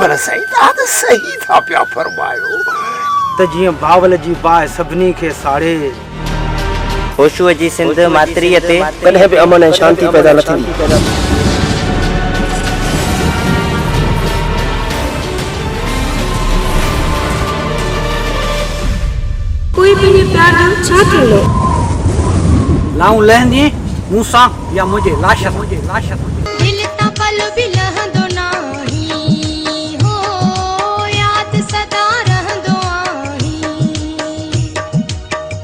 पर साईं तव्हां त सही था पिया फरमायो त जीअं बावल जी बाहि सभिनी खे साड़े होशूअ जी सिंध मातरीअ ते कॾहिं बि अमन ऐं शांती पैदा न थींदी। कोई पंहिंजे प्यार जो छा थींदो लाऊं लहंदी मूंसां या मुंहिंजे लाश दिल तां पल बि लहंदो नाही हो यादि सदा रहंदो आही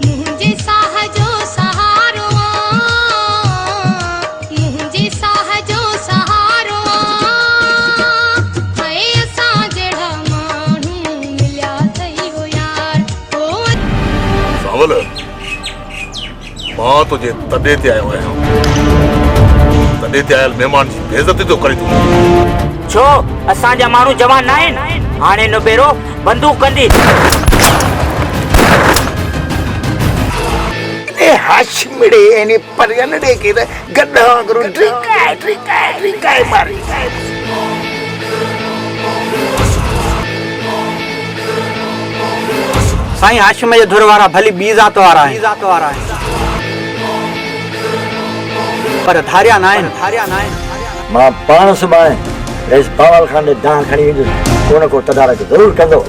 मुंहिंजे साह जो सहारो मुंहिंजे साह जो सहारो हाय असां जहिड़ा माण्हू मिलिया अथई हो यार हो सावल मां तुझे तॾे ते आयो आहियां तॾे ते आयल महिमान जी बेइज्जती तो करे तूं छो असांजा माण्हू जवान न आहिनि हाणे नुबेरो बंदूक कंदी ए हाशमिड़े एने परगनड़े के त गड्ढा वांगुरु ट्रिकाए मारी साईं हाशिम जे धुर वारा भली ॿी ज़ात वारा आहिनि पर धारिया न आहिनि मां पाण सुभाणे रईस बावल खान ॾे दांह खणी वेंदुसि को न को तदारक ज़रूरु कंदो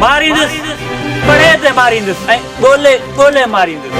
मारींदुसि पड़े ते मारींदुसि ऐं ॻोल्हे मारींदुसि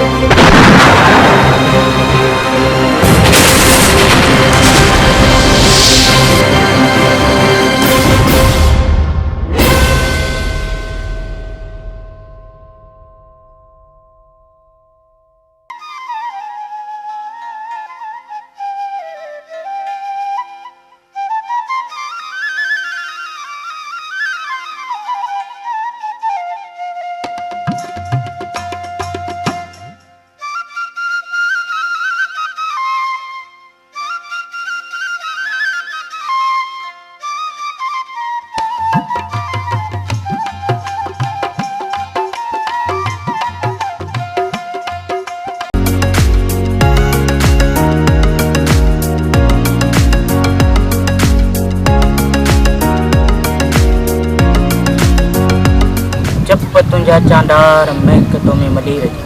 चप तुंहिंजा चांडार महक तो में मली रही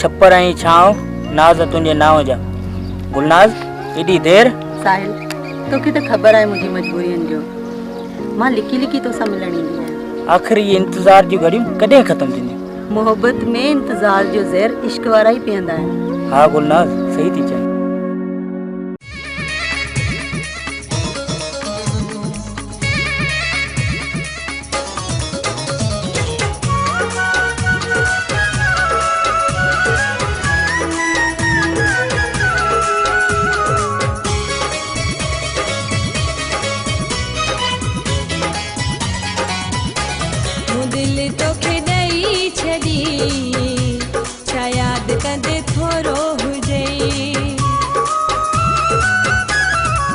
छप्पर ऐं छांव नाज़ तुंहिंजे नाव जा गुलनाज़ एॾी देर साहिल तोखे त ख़बर आहे मुंहिंजी मजबूरियुनि जो मां लिकी तोसां मिलण ईंदी आहियां आख़िर ये इंतज़ार जी घड़ियूं कॾहिं ख़त्म थींदियूं मोहब्बत में इंतज़ार जो ज़हर इश्क वारा ई पीअंदा आहिनि हा गुलनाज़ सही थी चए दिल तोखे ॾेई छॾी छा यादि कंदे थोरो हुजे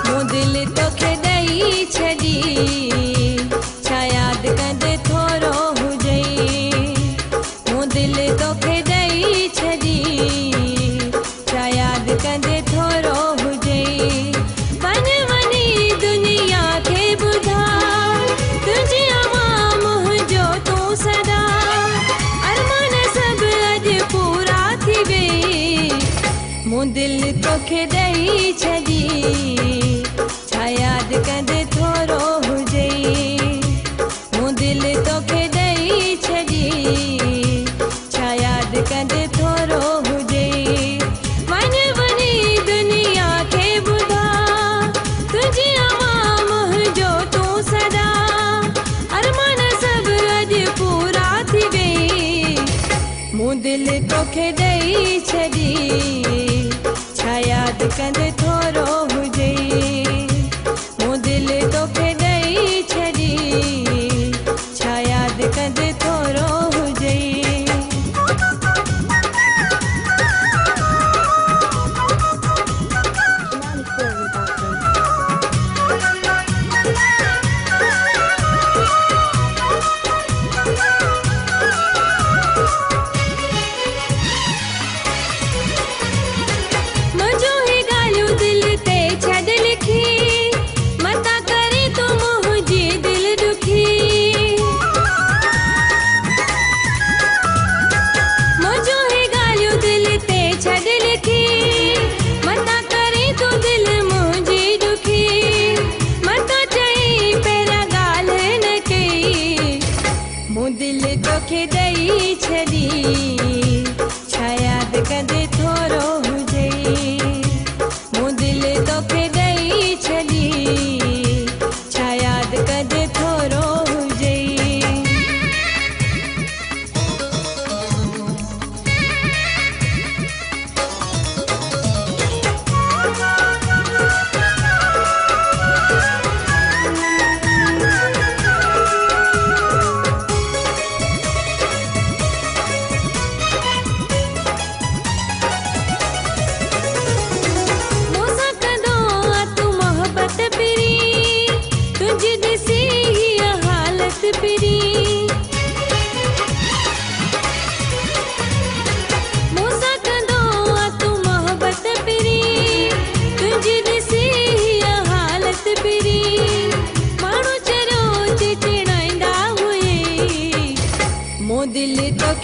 मूं दिल तोखे ॾेई छॾी छा यादि कंदे थोरो हुजे मूं दिल तोखे ॾेई छॾी छा यादि कंदे थोरो हुजे वञी दुनिया खे ॿुधा तुंहिंजी सदा अरमान सब अॼु पूरा थी वे मूं दिल तोखे ॾेई छॾी छा यादि कंदे थोरो हुजे मूं दिल तोखे ॾेई छॾी छा यादि कंदे थोरो हुजे वञी दुनिया खे ॿुधा तुंहिंजी अवां मुंहिंजो तूं सदा अरमान सब अॼु पूरा थी वे मूं दिल तोखे ॾेई छॾी छा यादि कंदे थोरो हुजे मूं दिल तोखे ॾेई छॾी छा यादि कंदे थोरो हुजे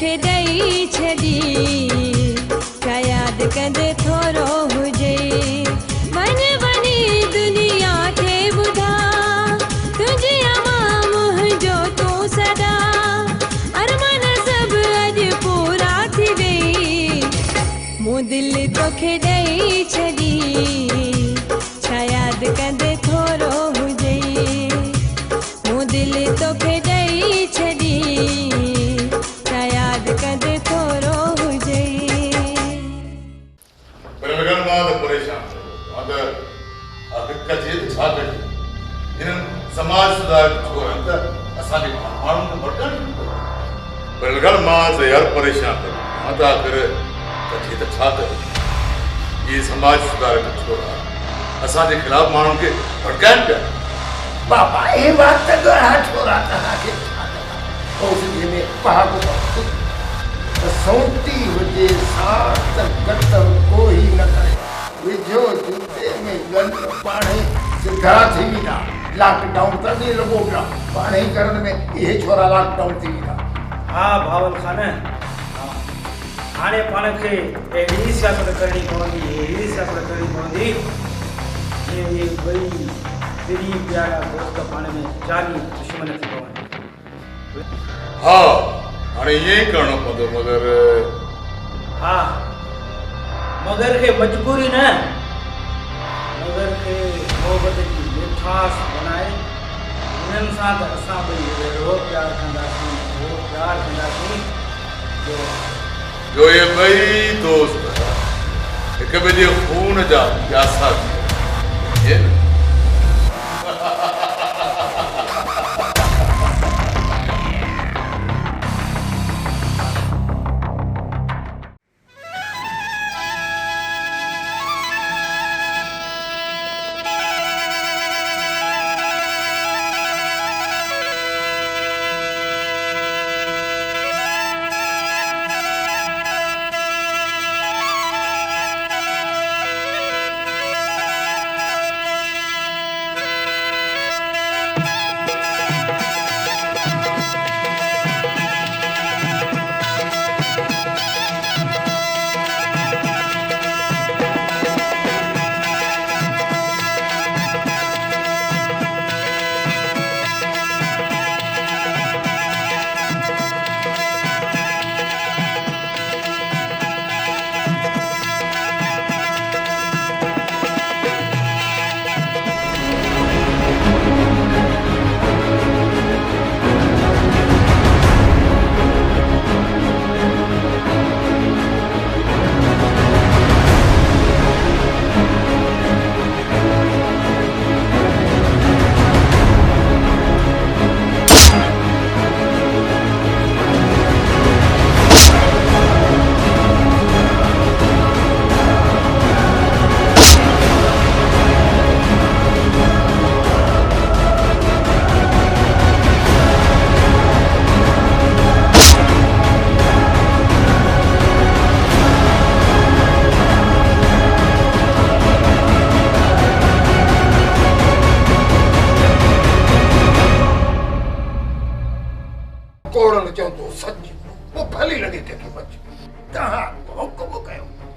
तोखे ॾेई छॾी छा यादि कंदे थोरो हुजे वञी दुनिया खे ॿुधा तुंहिंजी अमां मुंहिंजो तूं सदा अरमान सभु अॼु पूरा थी वई मूं दिलि तोखे ॾेई छॾी छा यादि कंदे थोरो हुजे मूं दिलि तोखे ॾेई छॾी छा यादि कंदे थोरो हुजे पर लॻण मां त परेशान मां त हक़ीक़त जे छा कजे हिननि समाज सुधार छोरनि त असांजे माण्हुनि खे भटकनि पर लॻण मां त यार परेशान मां त आख़िर कजे त छा कजे इहे समाज सुधार छोरा असांजे ख़िलाफ़ माण्हुनि खे भटकाइनि पिया बाबा ये बात तो गढ़ा छोरा तव्हांखे छा कयां ओसिजे में पहाको वक़्तु सौंती हुजे साथ गत कोई न करे विझो जूते में गंद पाणे सिधा थी वेंदा लॉकडाउन तॾहिं लॻो पिया पाणे ई करण में इहे छोरा लॉकडाउन थी वेंदा हा भावल खान हाणे पाण खे अहिड़ी सियासत करणी पवंदी ये ॿई दिली प्यारा दोस्त पाण में जानी दुश्मन थी पवनि हा हाणे ईअं ई करिणो पवंदो हा मगर खे मजबूरी न मगर खे मोहबत जी मिठास बनाए हिननि सां त असां ॿई अहिड़ो प्यारु कंदासीं जो ये ॿई दोस्त हिक ॿिए जे खून जा प्यासा थी विया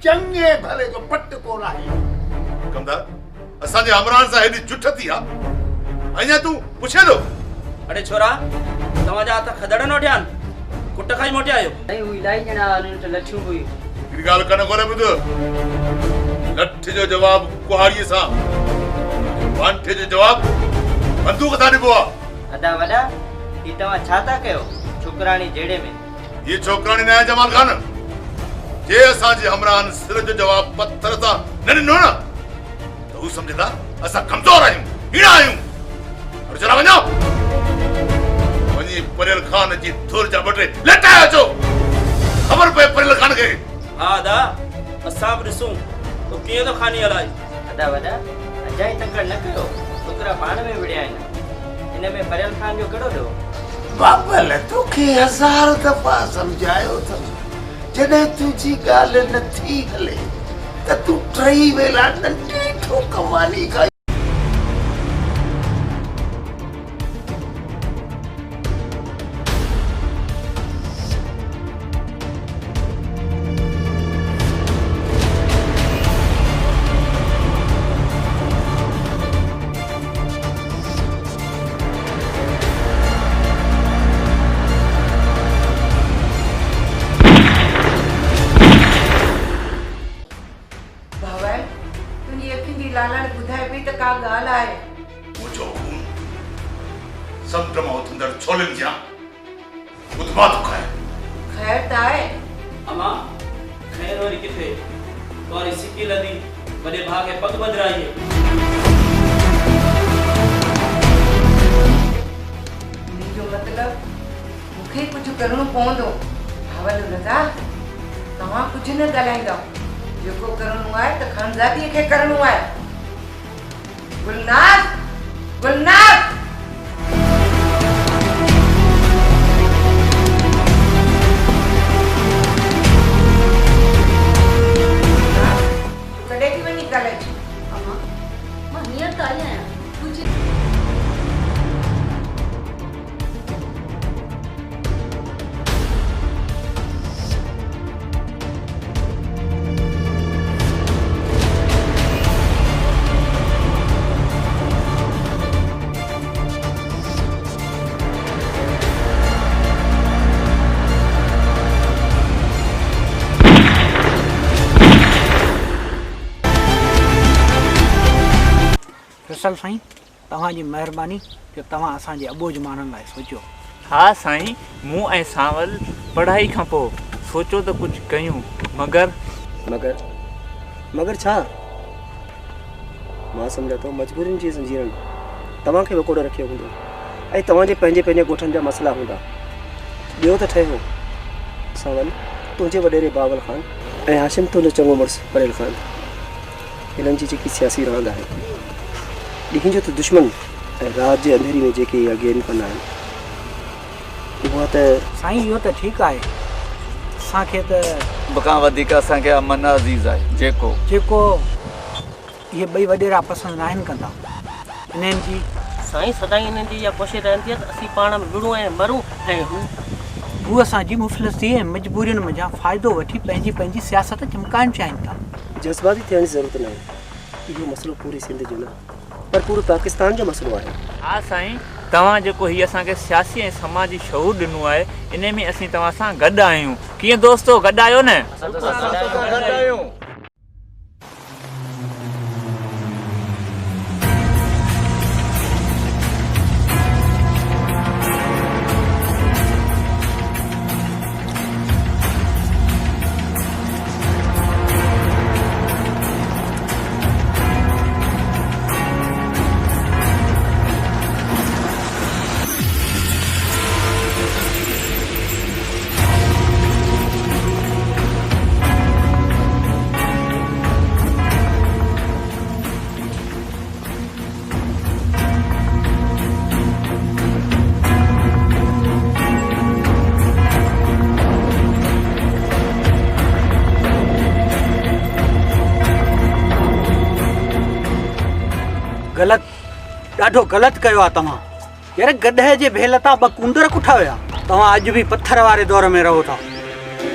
चंगे भले जो पट कोन आहे कमदार असांजे अमरान सां हेॾी जुठ थी आहे अञा तूं पुछे थो अरे छोरा तव्हांजा हथ खदड़ न थियनि कुट खाई मोटिया आहियो ऐं हू इलाही ॼणा उन्हनि खे लठियूं हुई हिकिड़ी ॻाल्हि कन कोन्हे ॿुध लठ जो जवाब कुहाड़ीअ सां वांठे जो जवाब बंदूक सां ॾिबो आहे अदा वॾा ही तव्हां छा था कयो छोकराणी जहिड़े में ये छोकराणी न आहे जमाल खान जे असांजे हमरान सिर जो जवाब पत्थर सां न ॾिनो न त हू सम्झंदा असां कमज़ोर आहियूं हीड़ा आहियूं और चला वञो वञी परियल खान जी धुर जा ॿ टे लटाए अचो ख़बर पए परियल खान खे हा दा असां बि ॾिसूं तो कीअं थो खानी हलाए अदा वॾा अजाई तकड़ न कयो छोकरा पाण में विड़िया आहिनि हिन में परियल खान जो कहिड़ो ॾियो बाबल तोखे 1000 दफ़ा समझायो अथमि जॾहिं तुंहिंजी ॻाल्हि नथी हले त तूं टई वेला नंढी ठोक मानी खाई तुंहिंजी अखियुनि जी लालण ॿुधाए पई त का ॻाल्हि आहे। मुझो खून समुद्र में उथंदड़ छोलनि जा उदमा थो खाए। ख़ैर त आहे। अमा खैर वरी किथे तुम्हारी सिक्की लदी वॾे भाउ खे पग बदिराई है। मुंहिंजो मतिलबु मूंखे कुझु करणो पवंदो। हावल रज़ा तव्हां कुझु न ॻाल्हाईंदव। जेको करणो आहे त खानज़ादीअ खे करणो आहे। गुलनाज़ गुलनाज़ कॾहिं थी वञी कॉलेज? अमा मां हींअर त आई आहियां। कुझु रसल साईं तव्हांजी महिरबानी जो तव्हां असांजे अबोज माण्हुनि लाइ सोचियो। हाँ साईं, मूं ऐं सांवल पढ़ाई खां पोइ सोचो त कुझु कयूं, मगर मगर छा? मां सम्झा थो मजबूरियुनि जी ज़ंजीरनि तव्हांखे वकोड़ो रखियो हूंदो ऐं तव्हांजे पंहिंजे ॻोठनि जा मसइला हूंदा। ॿियो त ठहे हो सांवल तुंहिंजे वॾेरे बावल ख़ान ऐं हाशिम तुंहिंजो चङो मुड़ुसु परेल ख़ान। हिननि जी जेकी सियासी रांदि आहे, ॾींहं जो त दुश्मन ऐं राति जे अंधेरी में जेके इहा गेम कंदा आहिनि, उहा त साईं इहो त ठीकु आहे। असांखे त बखां वधीक असांखे अमन अज़ीज़ आहे जेको इहे ॿई वॾेरा पसंदि न आहिनि कंदा। इन्हनि जी साईं सदाई इन्हनि जी इहा कोशिशि रहंदी आहे त असीं पाण में विड़ूं ऐं मरूं ऐं हू असांजी मुफ़लिसी ऐं मजबूरियुनि मंझां फ़ाइदो वठी पंहिंजी सियासत चिमकाइणु चाहिनि था। जज़्बाती थियण जी ज़रूरत न आहे। इहो मसइलो पूरी सिंध जो न पर पूरे पाकिस्तान जो मसइलो आहे। हा साईं, तव्हां जेको हीअ असांखे सियासी ऐं समाजी शऊर ॾिनो आहे, इन में असीं तव्हां सां गॾु आहियूं। कीअं दोस्तो, गॾु आहियो न? ॾाढो ग़लति कयो आहे तव्हां। यार गॾे जे भेल तां ॿ कुंडर कुठा हुया। तव्हां अॼु बि पत्थर वारे दौर में रहो था।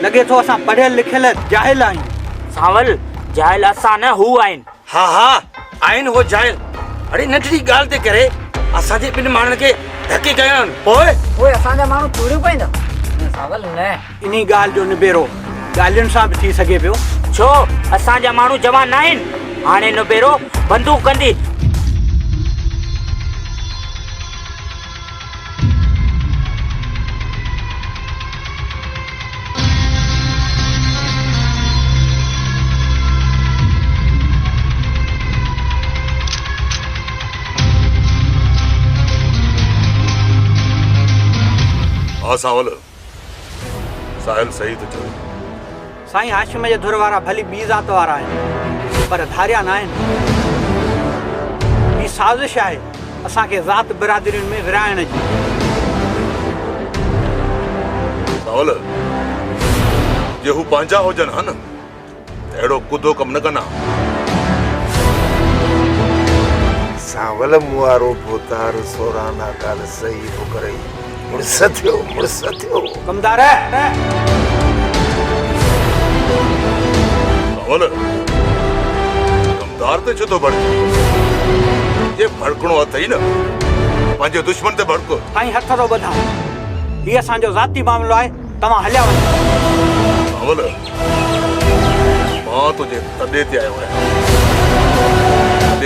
लॻे थो असां पढ़ियल लिखियल जाहिल आहियूं। सांवल जाहिल असां न हू आहिनि। हा आहिनि हो जाहिल। अड़े नंढड़ी ॻाल्हि ते करे असांजे ॿिनि माण्हुनि खे धके कया आहिनि। पोइ असांजा माण्हू तोड़ियूं पवंदा। सांवल न, इन ॻाल्हि जो निबेरो ॻाल्हियुनि सां बि थी सघे पियो। छो असांजा माण्हू जवान न आहिनि? हाणे निबेरो बंदूक कंदी। हाँ सांवल, साहिल सही तो चयो। साईं हाशिम जे धुर वारा भली ॿी ज़ात वारा आहिनि पर धारिया न आहिनि। ही साज़िश आहे असांखे ज़ात बिरादरियुनि में विराइण जी। सांवल जे हू पंहिंजा हुजनि हा न, अहिड़ो कुदो कमु न कंदा। सांवल मुआरो भोतार सोराना काल सही हो करे मुड़स थियो कमदार सांवल कमदार ते छो थो भड़के? ये भड़कणो अथई न पंहिंजे दुश्मन ते भड़को। साईं हथ थो ॿधां, हीउ असांजो ज़ाती मामिलो आहे। तव्हां हलिया वञो। सांवल मां तुंहिंजे तॾे ते आयो आहियां।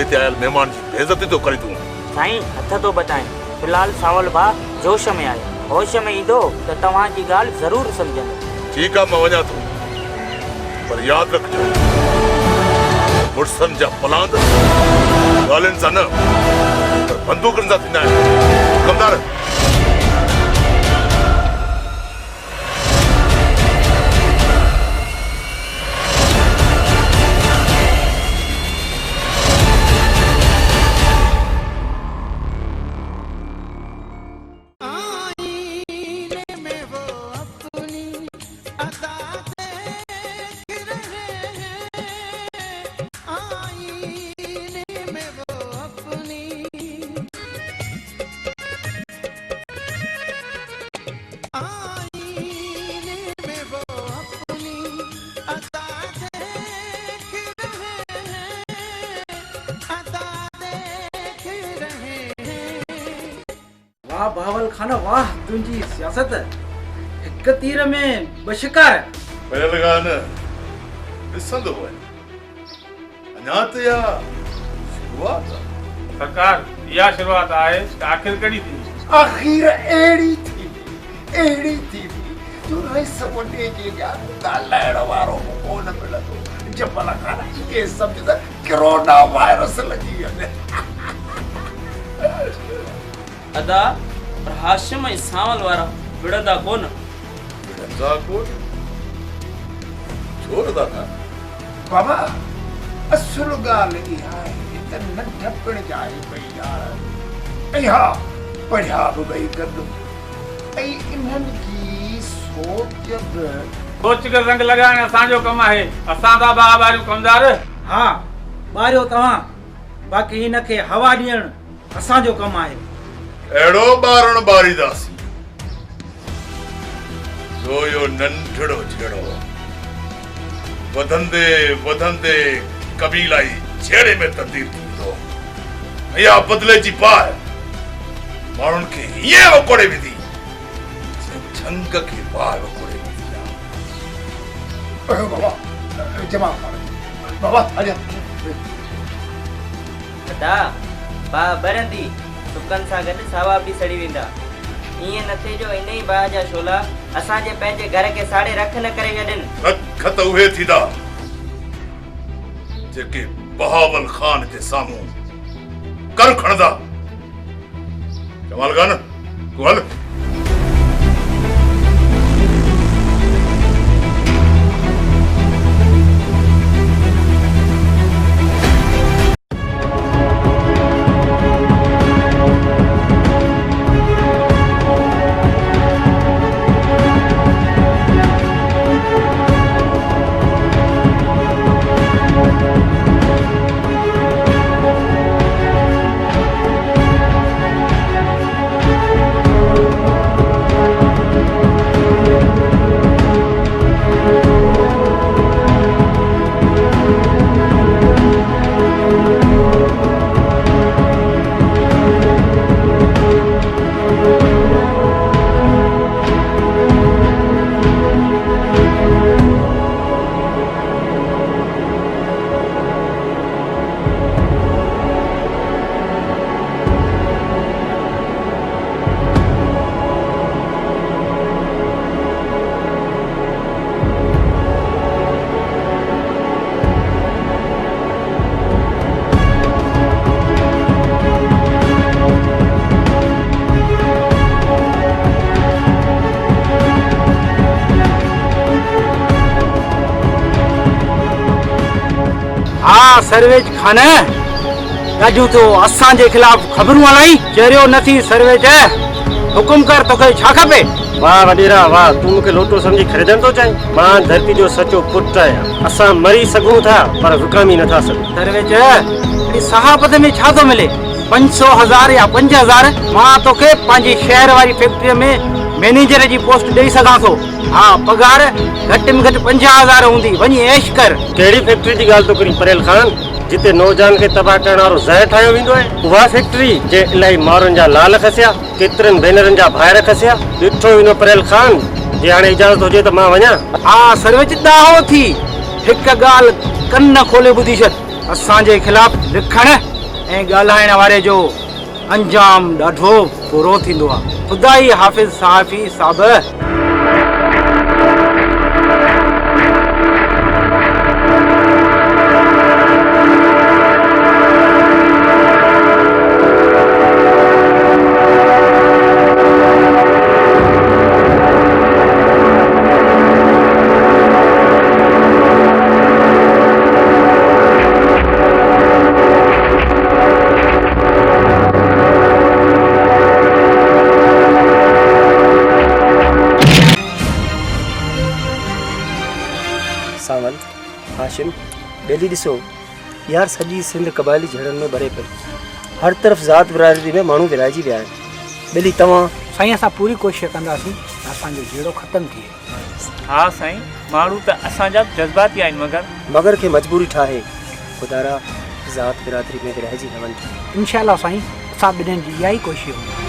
हिते आयल महिमान जी बेइज्जती तो करे तूं। साईं हथ तो बताएं, फिलहाल सावल भा जोश में आहे, होश में ईंदो त तव्हांजी ॻाल्हि ज़रूरु सम्झंदो। ठीक आहे, मां वञा थो, पर यादि रखिजो मुड़सनि जा पलांद ॻाल्हियुनि सां न पर बंदूकनि सां थींदा आहिनि। कमदार वाह बावल खाना, वाह तुंहिंजी सियासत हिक तीर में ॿ शिकार। पहले लगा न ॾिसंदो वञ, अञा त या शुरूआत आहे। सरकार इहा शुरूआत आहे त आख़िर कॾहिं थींदी? आख़िर अहिड़ी थी जो रईस वॾे जे ॻाल्हाइण वारो कोन मिलंदो। जबल खान इहे सम्झ त कोरोना वायरस लॻी वञे। अदा पर हाशिम ऐं सावल वारा विढ़ंदा कोन। विढ़ंदा कोन छो रदा था बाबा? असुल ॻाल्हि इहा आहे त नंढपण जाई पई यार, ऐं हा पढ़िया बि ॿई गॾु, ऐं इन्हनि जी सोच बि। सोच खे रंग लॻाइण असांजो कमु आहे, असां था बाबारियूं कमदार। हा ॿारियो तव्हां, बाक़ी हिनखे हवा ॾियणु असांजो कमु आहे। अहिड़ो ॿारण ॿारींदासीं जो इहो नंढड़ो छेड़ो वधंदे वधंदे कबीलाई छेड़े में तब्दील थींदो। इहा बदिले जी पाए माण्हुनि खे हीअं वकोड़े विधी झंग खे पाए वकोड़े विधी आहे। बाबा जमा बाबा हलिया अदा बा बरंदी सुकन सां गॾु सावा बि सड़ी वेंदा। ईअं न थिए जो इन ई बाहि जा शोला असांजे पंहिंजे घर खे साड़े रख न करे छॾनि। रख त उहे थींदा जेके बहावल खान जे साम्हूं कर खणंदा। जमाल खान तूं हल। हाँ सर्वेज खान ॾाढियूं तो असांजे खिलाफ़ ख़बरूं हलाई। चरियो नथी सर्वेज, हुकुम कर, तोखे छा खपे? वाह वॾेरा वाह, तूं मूंखे लोटो सम्झी ख़रीदण थो चाहीं? मां धरती जो सचो पुटु आहियां। असां मरी सघूं था पर विकामी नथा सघूं। सर्वेज हिन सहाबत में छा थो मिले? 500,000 या 5,000 मां तोखे पंहिंजी शहर वारी फैक्ट्रीअ में मैनेजर जी पोस्ट ॾेई सघां थो। हाँ पगार घटि में घटि 50,000 हूंदी, वञी ऐश कर। कहिड़ी फैक्ट्री जी ॻाल्हि थो करीं परेल खान, जिते नौजवान खे तबाह करण वारो ज़हर ठाहियो वेंदो आहे? उहा फैक्ट्री जे इलाही माण्हुनि जा लाल खसिया, केतिरनि भेनरनि जा भाइर खसिया। ॾिठो वेंदो परेल खान, जे हाणे इजाज़त हुजे त मां वञा? हाँ सर्वेज ॾाहो थी, हिकु ॻाल्हि कन खोले ॿुधी छॾ। असांजे खिलाफ़ लिखण ऐं ॻाल्हाइण वारे जो अंजाम ॾाढो बुरो थींदो आहे। ख़ुदा ई हाफ़िज़ साफ़ी साहब। सावल हाशिम ॾेली ॾिसो यार, सॼी सिंध क़बाइली झड़नि में भरे पई। हर तरफ़ ज़ात बिरादरी में माण्हू विराइजी विया आहिनि। ॿिली तव्हां साईं असां पूरी कोशिशि कंदासीं असांजो जहिड़ो ख़तमु थिए। हा साईं, माण्हू त असांजा जज़्बाती आहिनि, मगर खे मजबूरी ठाहे ख़ुदारा ज़ात बिरादरी में विराइजी न वञे। इंशाअल्लाह साईं, असां ॿिन्हिनि जी इहा ई कोशिशि हूंदी।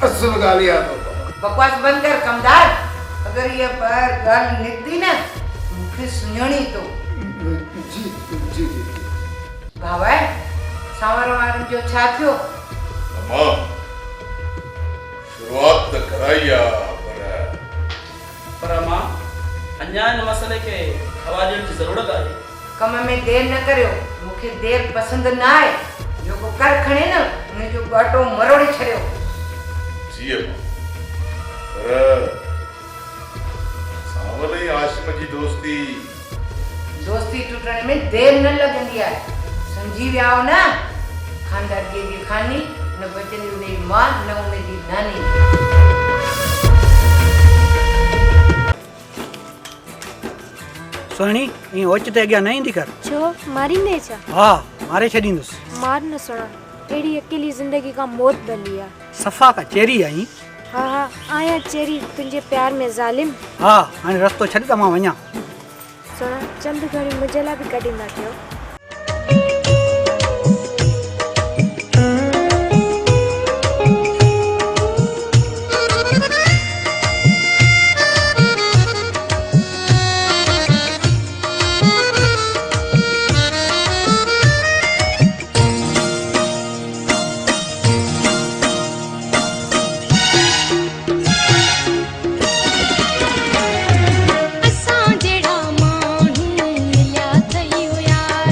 असल ॻाल्हि इहा बकवास बंदि कर कमदार। अगरि इहा ॿाहिरि ॻाल्हि निकिती न मूंखे सुञाणी थो। जी जी जी भावा सांवर वारनि जो छा थियो? अम्मा शुरुआत त कराई आहे, पर अम्मा अञा इन मसइले खे हवा ॾियण जी ज़रूरत आहे। कम में देरि न करियो। मूंखे देरि पसंदि न आहे। जेको कर खणे न उनजो ॻाटो मरोड़े छॾियो। जी अम्मा, पर सावल ऐं आशिम जी दोस्ती टुटण में देरि न लॻंदी आहे। सम्झी विया हो न? खानदानीअ जी खानी न बचंदी उनजी मां न उनजी नानी। सुहिणी ईअं ओच ते अॻियां न ईंदी कर। छो मारींदे छा? हा मारे छॾींदुसि। मार न सुणा, अहिड़ी अकेली ज़िंदगी का मौत भली आहे। सफ़ा का चेरी आई। हा हा आया चेरी तुंहिंजे प्यार में ज़ालिम। हा हाणे रस्तो छॾ त मां वञा। सुणा चंद घड़ी मुंहिंजे लाइ बि कढींदा कयो। असां जहिड़ा माण्हू मिलिया अथई यार।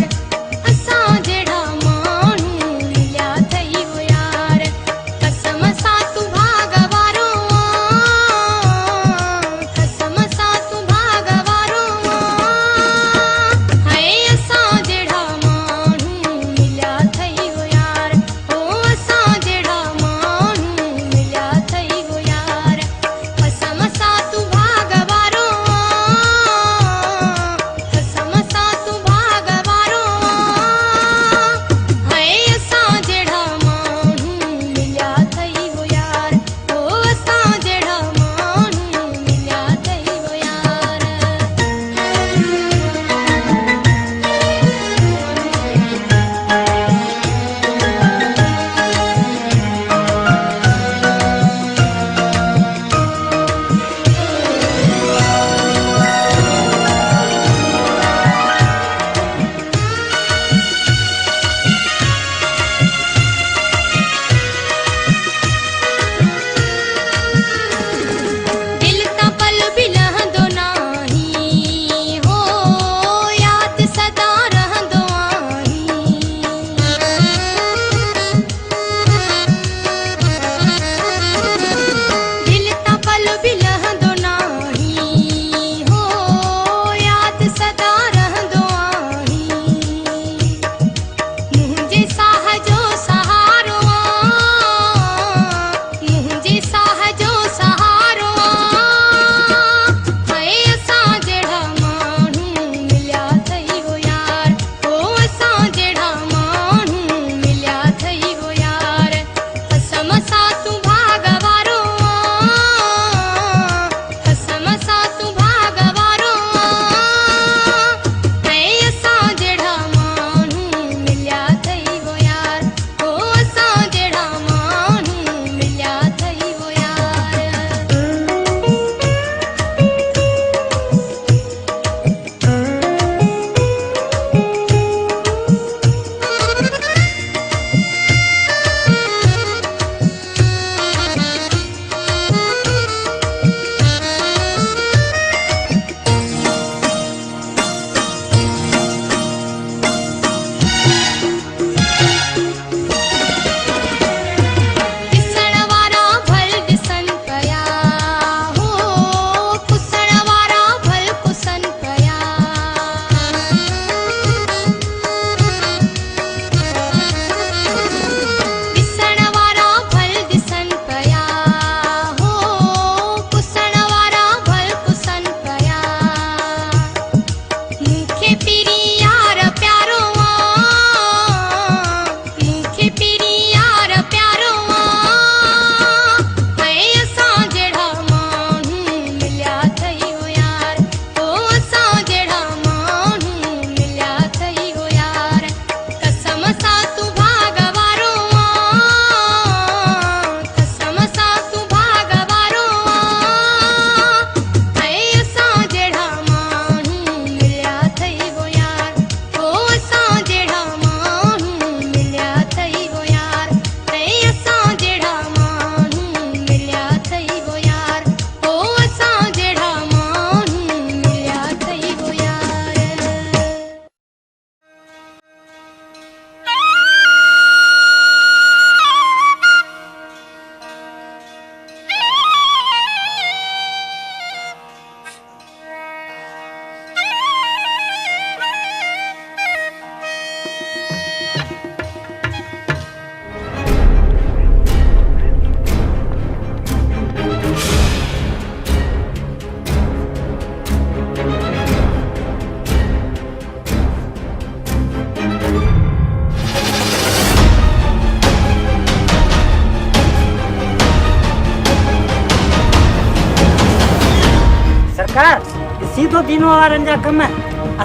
सरकार सीधो दीनो वारनि जा कम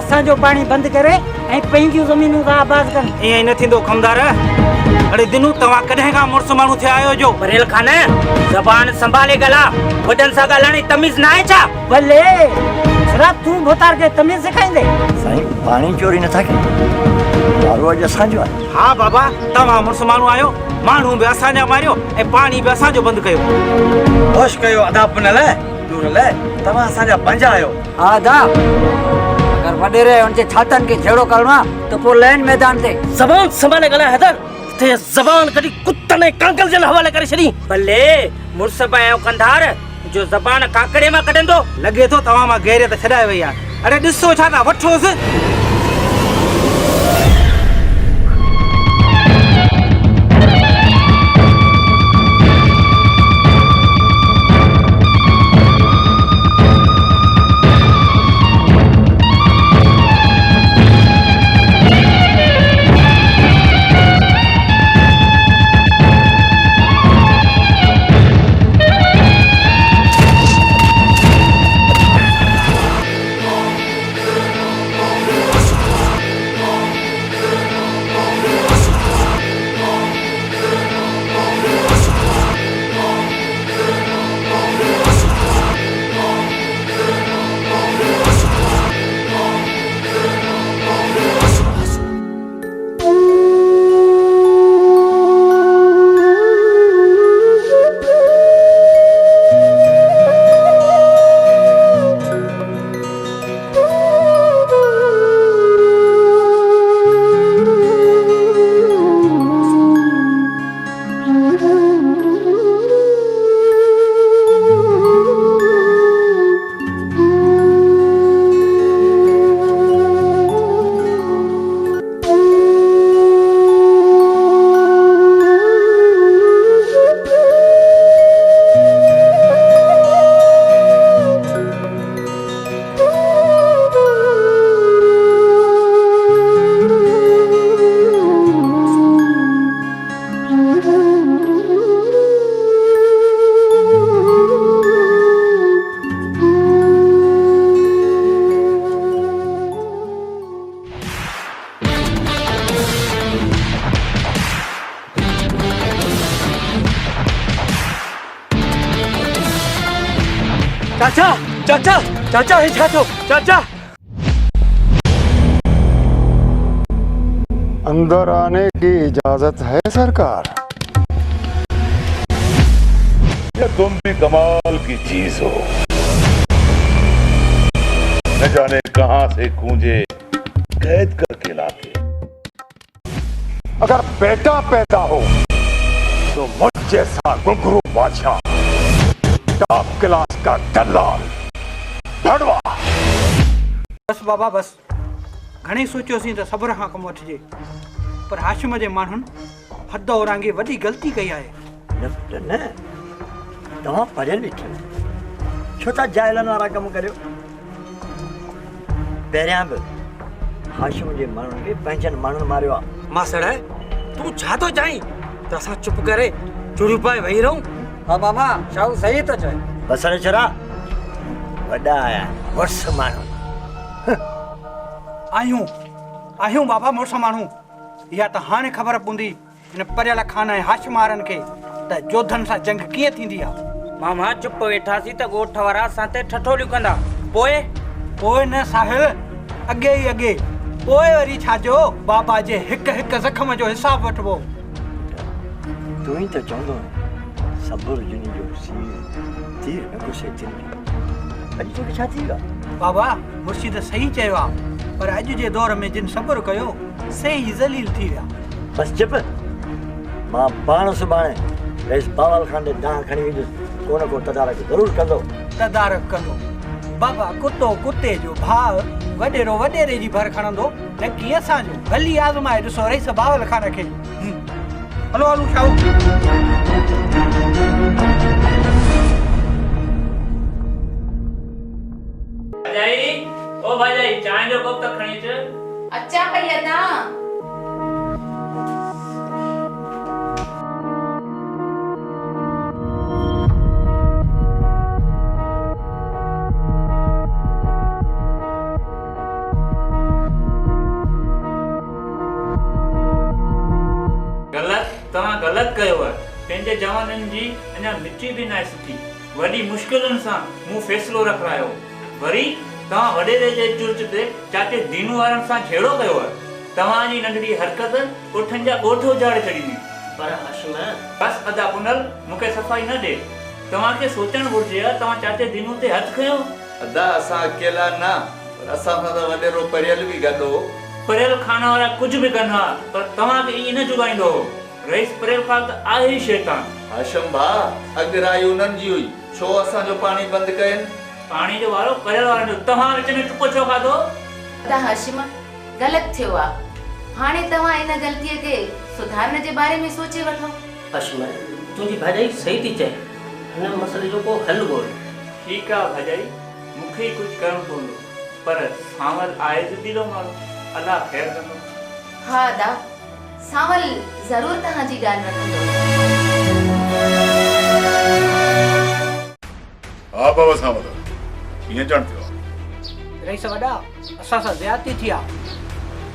असांजो पाणी बंदि करे ऐं पंहिंजूं ज़मीनूं था आबाद कनि। ईअं न थींदो कमदार। अरे दिनू तव्हां कॾहिं खां मुड़ुस माण्हू थिया आहियो जो? बरेल खान ज़बान संभाले ॻाल्हा, वॾनि सां ॻाल्हाइण जी तमीज़ न आहे छा? भले छड़ा तूं भोतार खे तमीज़ सेखारींदे? साईं पाणी चोरी नथा कयूं, वारो अॼु असांजो आहे। हा बाबा, तव्हां मुड़ुस माण्हू आहियो, माण्हू बि असांजा मारियो ऐं पाणी बि असांजो बंदि कयो। होश कयो अदाब न लाइ दूर लाइ, तव्हां असांजा पंहिंजा आहियो। आदा अगर वडेरे उनके छातन के झेड़ो करणो आहे तो पोइ लैंड मैदान ते ज़बान संभाले ॻाल्हाए हैदर, ते ज़बान कॾहिं कुत्तन ऐं कांकल जे हवाले करे छॾी। भले मुड़ुस पायो कंधार जो ज़बान काकड़े मां कढंदो। लॻे थो तव्हां मां गैरियत छॾाए वई आहे। अरे ॾिसो छा था वठोसि। चाचा चाचा चाचा हे छा थियो? चाचा अंदर आने की इजाजत है सरकार? या तुम भी कमाल की चीज हो, न जाने कहां से कूंजे कैद करके लाते। अगर बेटा पैदा हो तो मुझ जैसा घुंघरू बादशाह, टॉप क्लास का दलाल, भड़वा। बस बाबा बस, घणी सोचियोसीं त सब्र खां कमु वठिजे, पर हाशिम जे माण्हुनि हद औरांगे वॾी ग़लती कई आहे। न तव्हां पढ़ियल लिखियल, छो था जाइलनि वारा कमु करियो? पहिरियां बि हाशिम जे माण्हुनि खे पंहिंजनि माण्हुनि मारियो आहे। मासड़ तूं छा थो चाहीं त असां चुप करे चुड़ियूं पाए वेही रहूं? हा मामा, शाहू सही थो चए। बसर छरा वॾा आया मुड़ुस माण्हू आहियूं बाबा मुड़ुस माण्हू। इहा त हाणे ख़बर पवंदी हिन परियल खान ऐं हाशिम वारनि खे त जोधन सां जंग कीअं थींदी आहे। मामा चुप वेठासीं त ॻोठ वारा असां ते ठठोलियूं कंदा। पोइ न साहिल, अॻे ई अॻे पोइ वरी छा जो बाबा जे हिक हिक ज़ख़्म जो हिसाब वठिबो। तूं ई त चवंदो सब्र जिनी जो तीर न घुसे दिलि में। अॼु तोखे छा थी वियो? बाबा मुर्शिद सही चयो आहे, पर अॼु जे दौर में जिन सब्र कयो से ई ज़लील थी विया। बस चुप, मां पाण सुभाणे रईस बावल खान ॾे दांह खणी वेंदुसि, को न को तदारक ज़रूरु कंदो। तदारक कंदो? बाबा कुतो कुते जो भाउ, वॾेरो वॾेरे जी भर खणंदो, न की असांजो। भली आज़माए ॾिसो रईस बावल खान खे। हलो हलो शाहू। ओ भाई चाय जो कप तक खणी अच। अच्छा भैया ना जवाननि जी अञा मिटी बि न सुठी वॾी मुश्किलुनि सां मूं फ़ैसिलो रखायो वरी तव्हां वॾेरे जे चुर्च ते चाचे दीनू वारनि सां छेड़ो कयो आहे तव्हांजी नंढड़ी हरकत ॻोठनि जा ॻोठ उजाड़े छॾींदी पर हाशिम बस अदा पुनल मूंखे सफ़ाई न ॾे तव्हांखे सोचणु घुरिजे आहे तव्हां चाचे दीनू ते हथु खयो अदा असां अकेला न पर असां सां त वॾेरो परियल बि गॾु हो परियल खाना वारा कुझु बि कनि हा पर तव्हांखे ईअं न जुगाईंदो हो रईस परियल खां त आहे ई शैतान हाशिम भाउ अॻराई उन्हनि जी हुई छो असांजो पाणी बंदि कयनि पाणी जो वारो परियल वारनि जो तव्हां विच में टुको छो खाधो त हाशिम ग़लति थियो आहे हाणे तव्हां इन ग़लतीअ खे सुधारण जे बारे में सोचे वठो हाशिम तुंहिंजी भाॼाई सही थी चए हिन मसइले जो को हल ॻोल्ह ठीकु आहे भाॼाई मूंखे ई कुझु करणु पवंदो पर सांवल आहे त दिलो माण्हू अलाह ख़ैर कंदो हा अदा सांवल ज़रूर तव्हांजी ॻाल्हि रखंदो हा बाबा सांवल कीअं ॼण थियो रईस वॾा असां सां ज़्यादती थी आहे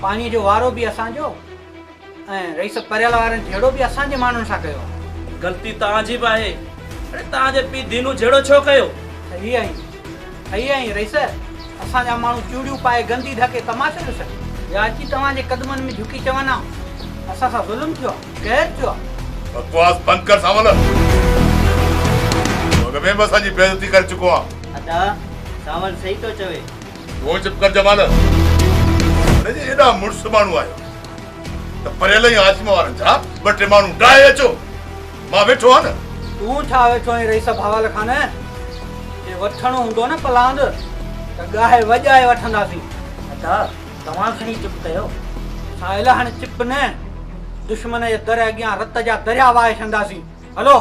पाणीअ जो वारो बि असांजो ऐं रईस परियल वारनि जहिड़ो बि असांजे माण्हुनि सां कयो आहे ग़लती तव्हांजी बि आहे अरे तव्हांजे पीउ दीनू जहिड़ो छो कयो सही आई रईस असांजा माण्हू चूड़ियूं पाए गंदी ढके तमाशो ॾिसनि या अची तव्हांजे कदमनि में झुकी चवनि असां सां ज़ुल्म थियो आहे कहर थियो आहे बकवास बंदि कर सांवल अॻ में असांजी बेइज़ती करे चुको आहे अदा सांवल सही थो चवे वो चुप कर जमाल अरे एॾा मुड़ुस माण्हू आयो त परियल ई हाशिम वारनि जा ॿ टे माण्हू डाहे अचो मां वेठो आहे न तूं छा वेठो आहीं रईस भावल खान जे वठणो हूंदो न पलांद त ॻाहे वॼाए वठंदासीं अदा तव्हां खणी चुप कयो साहिल हाणे चिप न दुश्मन जे दर अॻियां रत जा दरिया वहाए छॾंदासीं हलो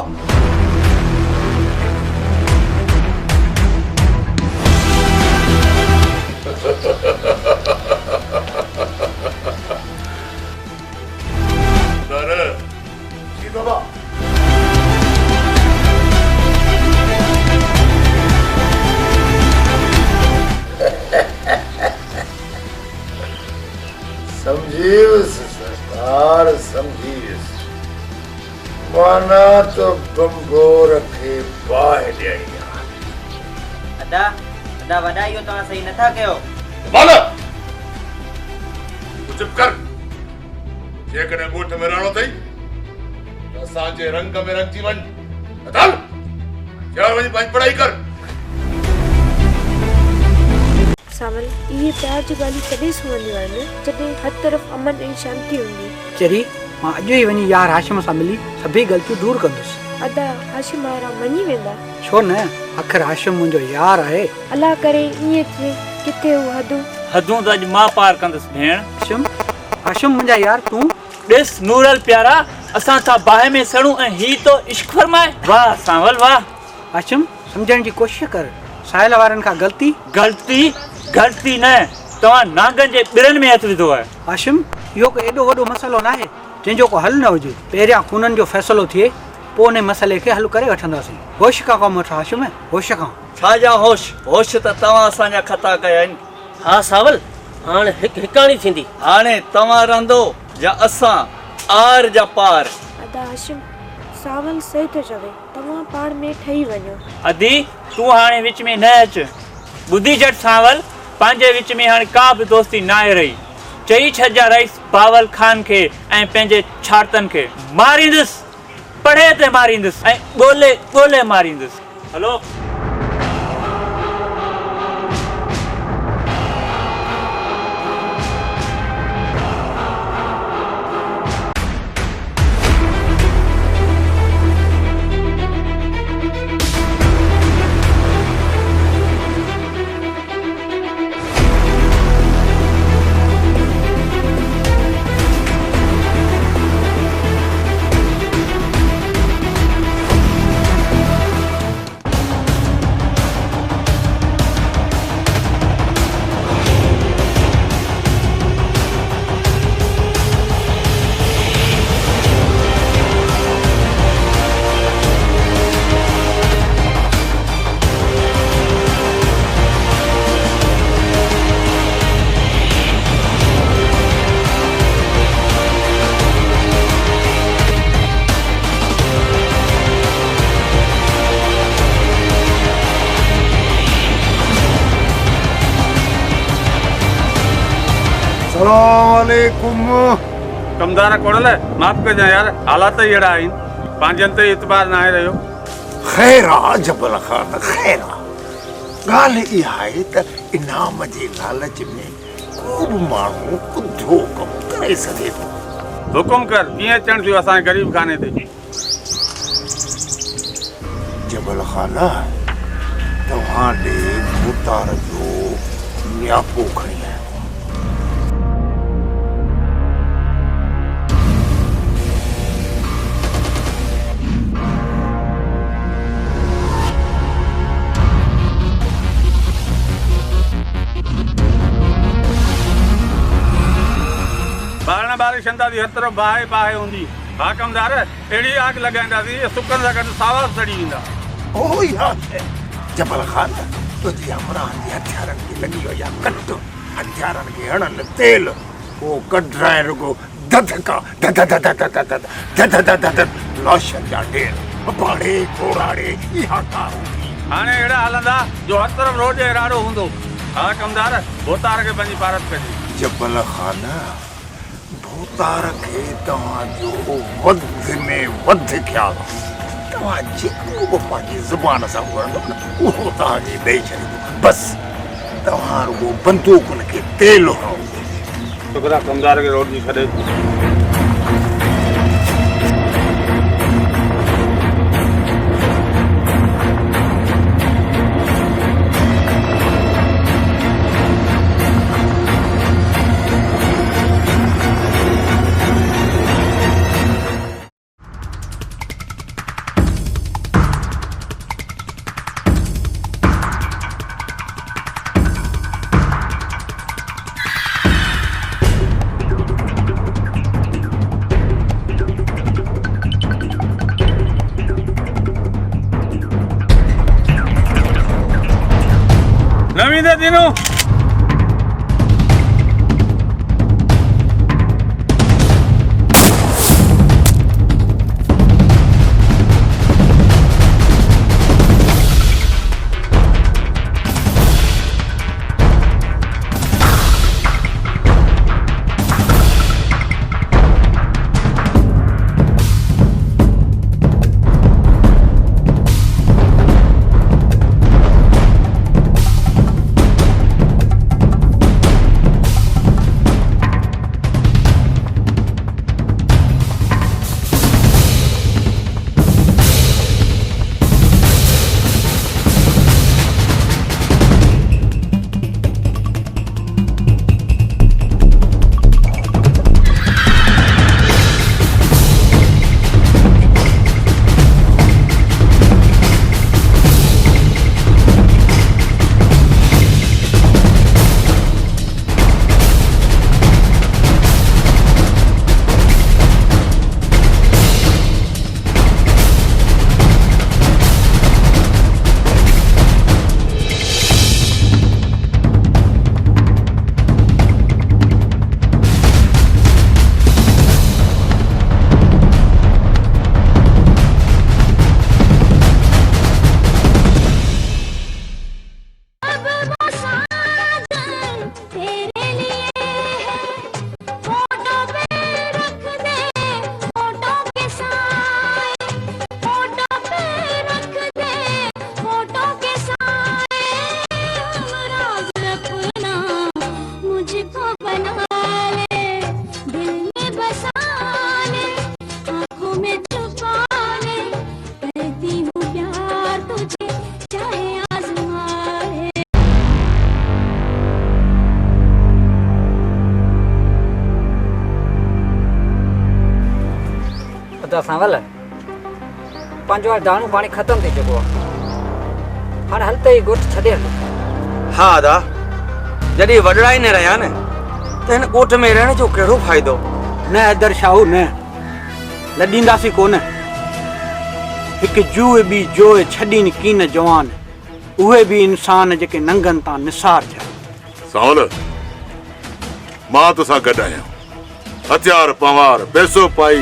बाबा समझीस सरकार समझीस माना तो बंगोर खे बाहि ॾियणी आहे अदा अदा वॾा इहो तव्हां सही नथा कयो बाला तूं चुप कर जेकॾहिं ॻोठ में रहणो अथई त असांजे रंग में रंगजी वञ हल चार वञी पंहिंजी पढ़ाई कर सावल ये प्यार जी ॻाल्हियूं तॾहिं सुहंदियूं आहिनि जॾहिं हर तरफ़ अमन ऐं शांती हूंदी चरी मां अॼु ई वञी यार हाशिम सां मिली सभई ग़लतियूं दूर कंदुसि अदा हाशिम वारा मञी वेंदा छो न आख़िर हाशिम मुंहिंजो यार आहे अलाह करे ईअं थिए किथे हू हदूं त अॼु मां पार कंदुसि भेण हाशिम मुंहिंजा यार तूं ॾिस नूरल प्यारा असां था बाहि में सड़ूं ऐं ही तो इश्क फरमाए वाह सांवल वाह हाशिम सम्झण जी कोशिश कर साहिल वारनि खां ग़लती न तव्हां नांगनि जे ॿिरनि में हथु विधो आहे हाशिम इहो को एॾो वॾो मसइलो न आहे जंहिंजो को हल न हुजे पहिरियां खूननि जो फ़ैसिलो थिए पोइ उन मसइले खे हल करे वठंदासीं होश खां कमु वठो हाशिम होश खां छाजा होश त तव्हां असांजा ख़ता कया आहिनि हा सावल हाणे हिकाणी थींदी हाणे तव्हां रहंदो या असां आर जा पार अदा हाशिम सावल सही थो चवे तव्हां पाण में ठही वञो अदी तूं हाणे विच में न अच ॿुधी झट सांवल पंहिंजे विच में हाणे का बि दोस्ती न आहे रही चई छॾिजा रईस बावल खान खे ऐं पंहिंजे छाड़तनि खे मारींदुसि पढ़े ते मारींदुसि ऐं ॻोल्हे मारींदुसि हलो अस्सलामुअलैकुम। कमदार कोड़ल माफ़ कजां यार, हालात ही अहिड़ा आहिनि, पंहिंजनि ते इतबार न आहे रहियो। ख़ैर आहे जबल ख़ान, ख़ैर आहे। ॻाल्हि इहा आहे त इनाम जे लालच में को बि माण्हू कुद्धो कमु करे सघे थो। हुकुम कर, कीअं अचणु थियो असांजे ग़रीब खाने ते? जबल ख़ाना, तव्हां ॾे मुतार जो नियापो खणी आयो। बारना बारिश अंदाज़ी हर तरफ़ बाहि बाहि हूंदी। हा कमदार, अहिड़ी आग लॻाईंदासीं सुकनि सां गॾु सावा सड़ी ईंदा। ओहो यादि है जबल ख़ान, तुंहिंजे हमराहनि जे हथियारनि खे लॻी वई आहे कट। हथियारनि खे हणनि तेल, पोइ कढाए रुगो धधका धध धध धध धध धध धध धध लाशनि जा ढेर बाड़े घोड़ाड़े इहा कार हूंदी। हाणे अहिड़ा हलंदा जो हर तरफ़ रोड जो इरादो हूंदो। हा कमदार, भोतार खे पंहिंजी पारत कजे। जबल ख़ान, भूतार खे तव्हांजो वध में वध ख्याल आहे। तव्हां जेको बि पंहिंजी ज़ुबान सां वणंदो न उहो तव्हांखे ॾेई छॾींदो। बसि तव्हां रुगो बंदूकुनि खे तेल हणो। शुक्र आहे कमदार खे रोड जी छॾे। नवीन दिनों सांवल पंहिंजो दाणो पाणी ख़तम थी चुको आहे। हाणे हल त ई ॻोठ छॾे हल। हा अदा, जॾहिं वॾड़ा ई न रहिया न त हिन ॻोठ में रहण जो कहिड़ो फ़ाइदो? न हैदर शाहू न, लॾींदासीं कोन। हिकु जूए ॿी जोए छॾीनि कीन जवान, उहे बि इंसान जेके नंगनि तां निसार थिया। सांवल, मां तोसां गॾु आहियां। हथियार पवार पैसो पाई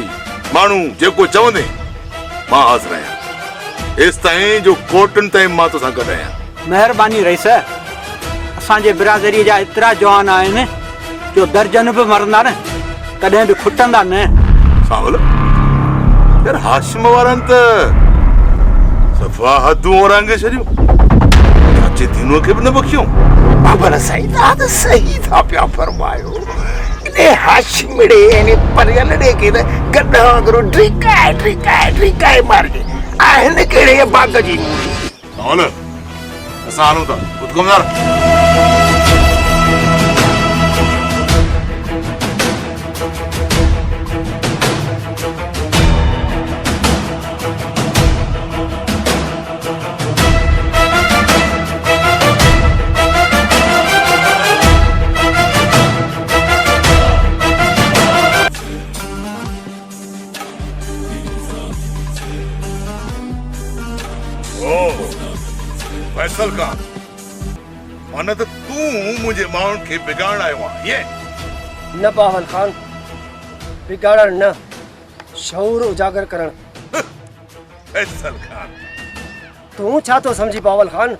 माण्हू जेको चवंदे मां हाज़िर आहियां। एसि ताईं जो कोटनि ताईं मां तोसां गॾु आहियां। महिरबानी रईस, असांजे बिरादरीअ जा एतिरा जवान आहिनि ॿियो दर्जन बि मरंदा न, कॾहिं बि खुटंदा न। सावल यार हाशिम वारनि त सफ़ा हदूं ओरांगे छॾियूं, चाचे तीनों खे बि न बख़्शियूं। बाबर साईं तव्हां त सही था पिया फरमायो। इन हाशिमड़े इन परियलड़े खे त गॾा वांगुरु ड्रिकाए मारिजे। आहिनि कहिड़े बाग जी सावल असां हलूं था हुकमदार। फैसल खान माना त तूं मुंहिंजे माण्हुनि खे बिगाड़ण आयो आहे ये? न बावल खान, बिगाड़ण न, शऊर उजागर करण। फैसल खान तूं छा तो समझी बावल खान?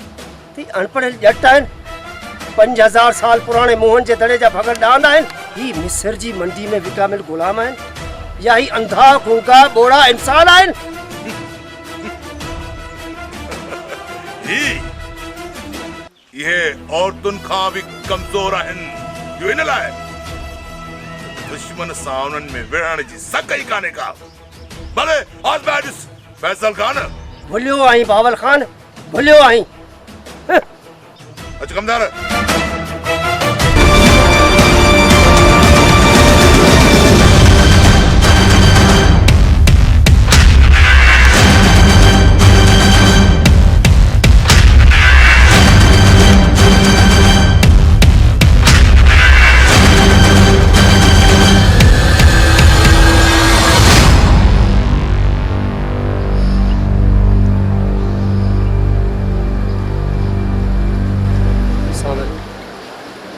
ती अनपढ़ जट आहिनि, 5000 साल पुराणे मोहन जे दड़े जा भगत डांद आहिनि। ही मिस्र जी मंडी में विकामिल गुलाम आहिनि या ही अंधा गूंगा बोड़ा इंसान आहिनि? ये औरतुनि खां बि कमज़ोर आहिनि, इहो इन लाइ दुश्मन सां उन्हनि में विढ़ण जी सक ई कान्हे का। भले आज़माए ॾिस फैसल खान। भुलियो आहीं बावल खान, भुलियो आहीं। अच कमदार।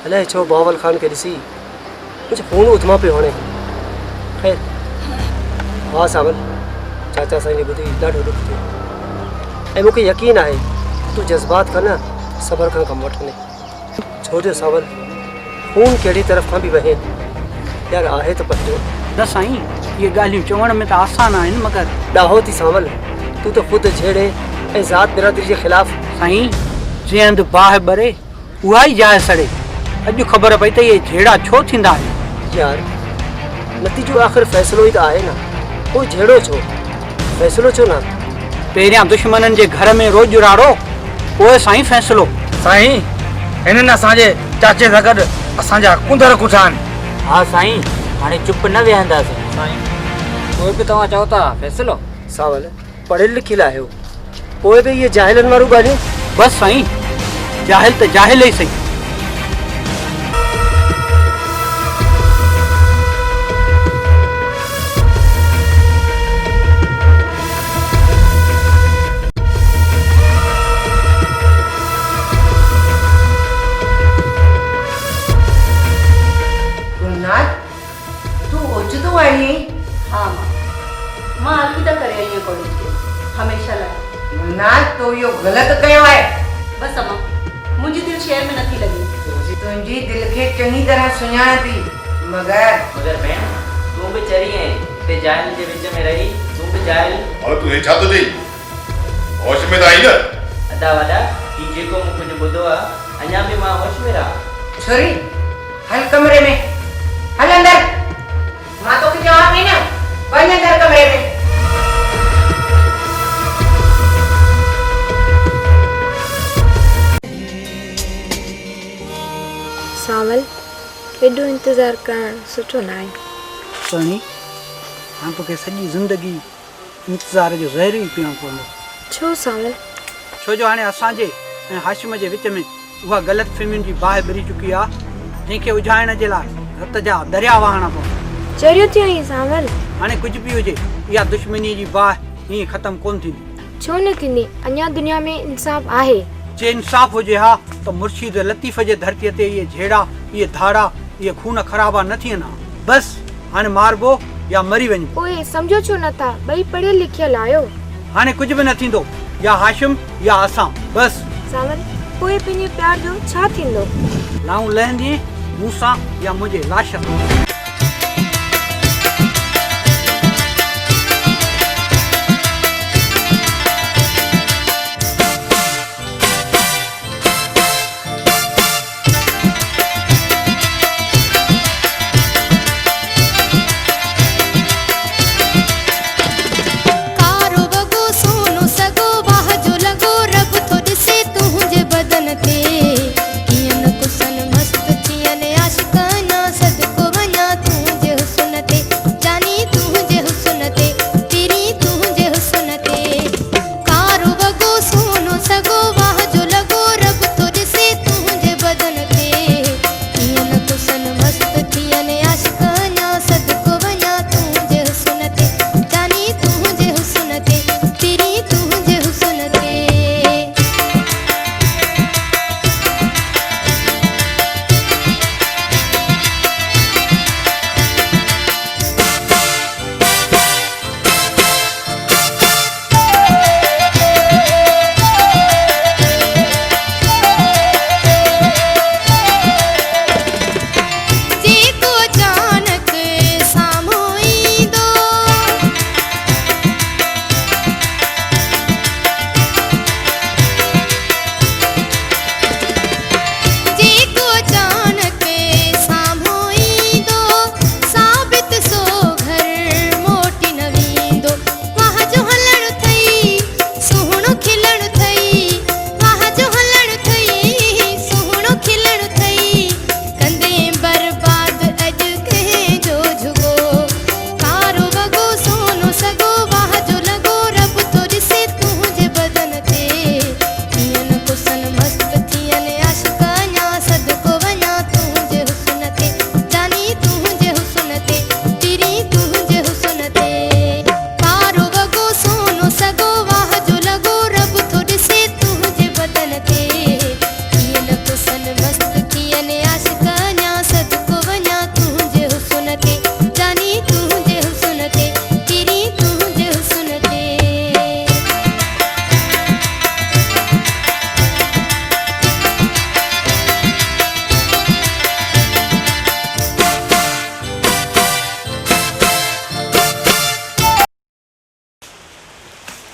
अलाए छो बावल खान के ॾिसी मुझे खून उथमा पियो हणे। ख़ैर हा सावल, चाचा साईं ने ॿुधी ॾाढो दुख थियो ऐं मूंखे यकीन आहे तूं जज़्बात खां न सबर खां कमु वठंदे। छो जो सावल खून कहिड़ी तरफ़ खां बि वहे यार आहे त पतो न साईं, ये ॻाल्हियूं चवण में त आसान आहिनि मगर ॾाहो थी सावल, तूं त ख़ुदि झेड़े ऐं ज़ात बिरादरी जे ख़िलाफ़। साईं जंहिं हंधि बाहि ॿरे उहा ई जाइ सड़े। अॼु ख़बर पई त इहे झेड़ा छो थींदा आहिनि। यार नतीजो आख़िर फ़ैसिलो ई त आहे न, कोई झेड़ो छो फ़ैसिलो छो न? पहिरियां दुश्मननि जे घर में रोज़ राड़ो, पोइ साईं फ़ैसिलो। साईं हिननि असांजे चाचे सां गॾु असांजा कुंदर कुठा आहिनि। हा साईं, हाणे चुप न वेहंदासीं। साईं पोइ बि तव्हां चओ था फ़ैसिलो? सावल पढ़ियल लिखियल आहियो, पोइ बि इहे जाहिलनि वारियूं ॻाल्हियूं? बसि साईं, जाहिल त जाहिल ई सही। हाँ मां अलविदा करे आई आहियां कॉलेज खे हमेशह लाइ। ना तो यो गलत कयो है। बस अम्मा, मुंहिंजी दिलि शहर में नथी लॻे। तुंहिंजी दिलि खे चङी तरह सुञाणे थी, मगर भेण तूं बि चरी आहीं ते जाहिल जे विच में रही, तूं बि जाहिल। और तूं हे छा थो चई? होश में त आई न? अदा वॾा ही जेको मूं कुझु ॿुधो आहे अञा बि मां होश में रहां। छोरी हल कमरे में, हल अंदर। मां तोखे चवां थी न, वञ अंदर कमरे में। सावल एॾो इंतज़ारु करणु सुठो न आहे। सुहिणी, हाणे तोखे सॼी ज़िंदगी इंतज़ार जो ज़हर ई पीअणो पवंदो। छो सावल? छो जो हाणे असांजे ऐं हाशिम जे विच में उहा ग़लति फ़हमियुनि जी बाहि ॿिरी चुकी आहे, जंहिंखे उझाइण जे लाइ रत जा दरिया वहणा पवंदा। चरियो थी आई सावल। हाणे कुझु बि हुजे, इहा दुश्मनी जी बाहि हीअं ख़तमु कोन थींदी। छो न थींदी? अञा दुनिया में इंसाफ़ आहे। जे इंसाफ़ हुजे हा त मुर्शिद लतीफ़ जे धरतीअ ते इहे झेड़ा, इहे धाड़ा, इहे खून ख़राबा न थियनि हा। बसि हाणे मारबो या मरी वञिबो। ओए सम्झो छो नथा? ॿई पढ़ियल लिखियल आहियो। हाणे कुझु बि न थींदो, या हाशिम या असां। बसि सावल पोइ पंहिंजे प्यार जो छा थींदो? लाऊं लहंदी मूंसां या मुंहिंजे लाश सां।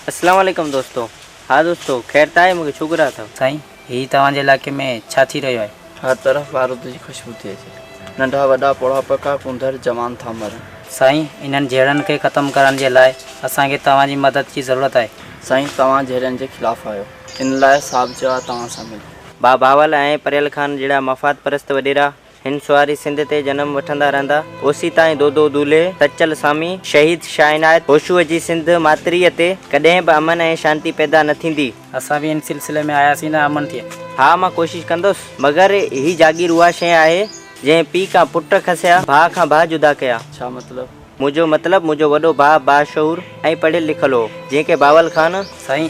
अस्सलाम वालेकुम दोस्तों। हाँ दोस्तों, ख़ैर ताए मूंखे छू घुरा अथव? साईं ही तव्हांजे इलाइक़े में छा थी रहियो आहे? हर तरफ़ बारूद जी खुशबू थी अचे। नंढा वॾा पोड़ा पका कुंदर जवान था मरनि। साईं इन्हनि जहिड़नि खे ख़तमु करण जे लाइ असांखे तव्हांजी मदद जी ज़रूरत आहे। साईं तव्हां जहिड़नि जे ख़िलाफ़ु आहियो, इन लाइ साहब जवाब तव्हां सां मिली। बावल ऐं परियल खान जहिड़ा मफ़ाद परस्त वॾेरा हिन सुवारी सिंध ते जनम वठंदा रहंदा। ओसी ताईं दोदो दूल्हे सचल सामी शहीद शाइनायत होशूअ जी सिंध मातरीअ ते कॾहिं बि अमन ऐं शांती पैदा न थींदी। असां बि इन सिलसिले में आयासीं न अमन थिए। हा मां कोशिशि कंदुसि, मगर ही जागीर उहा शइ आहे जंहिं पीउ खां पुट खसिया, भाउ खां भाउ जुदा कया। छा मतिलबु? मुंहिंजो वॾो भाउ बाशऊर ऐं पढ़ियल लिखियल हो, जंहिंखे बावल खान। साईं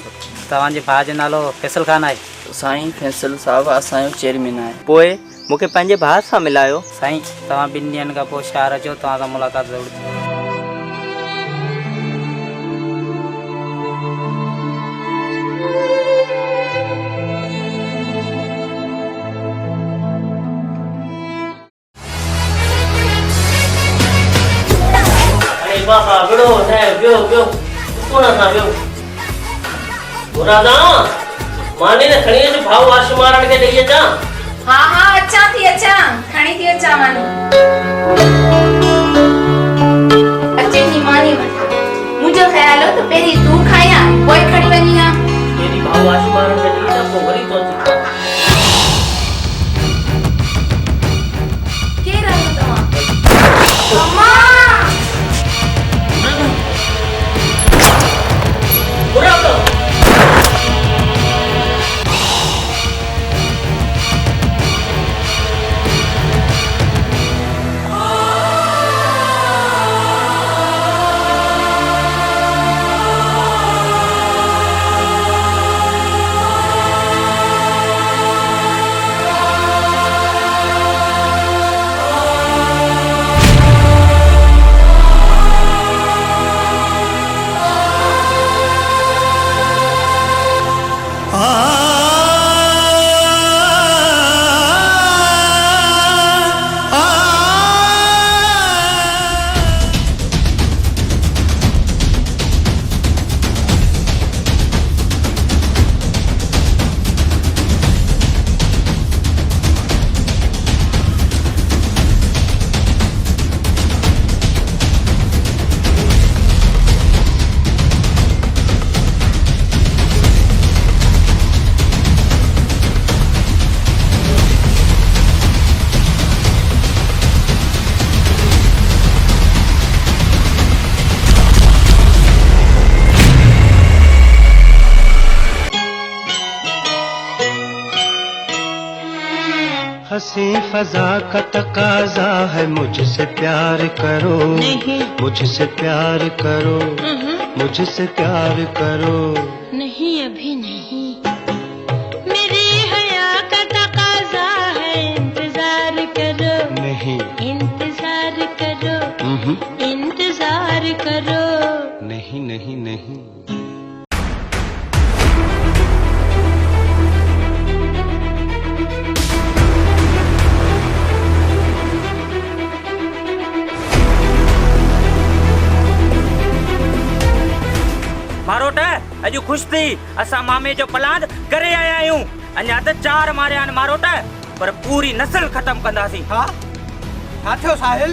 तव्हांजे भाउ जो नालो फैसल खान आहे? साईं फैसल साहब असांजो चेयरमैन आहे। पोइ मूंखे पंहिंजे भाउ सां मिलायो। साईं तव्हां 2 ॾींहंनि खां पोइ शहर अचो, तव्हां सां मुलाक़ात ज़रूरु थी। बाबा बिड़ो है बियो कोना था बियो बुरादा माने ने खणी जो भाव वाश मारण के दई अचा। हाँ अच्छा थी अच्छा खणी थी अच्छा मानी अच्छे ही मानी मठा मुझे ख्याल हो तो पहली तू खाया कोई खड़ी बनी है तेरी भाव वाश मारण के दई तो वरी तो के रहो तमा अम्मा बुरादा हंसी फजा का तकाजा है मुझसे प्यार करो, नहीं। मुझसे प्यार करो, मुझसे प्यार करो। नहीं अभी नहीं, मेरी हया का तकाजा है, इंतजार करो, नहीं इंतजार करो, इंतजार करो। नहीं नहीं नहीं। मारोट अॼु ख़ुशि थी असां मामे जो प्लान करे आया आहियूं। अञा त 4 मारिया आहिनि मारोट, पर पूरी नस्ल ख़तम कंदासीं। हा छा थियो साहिल?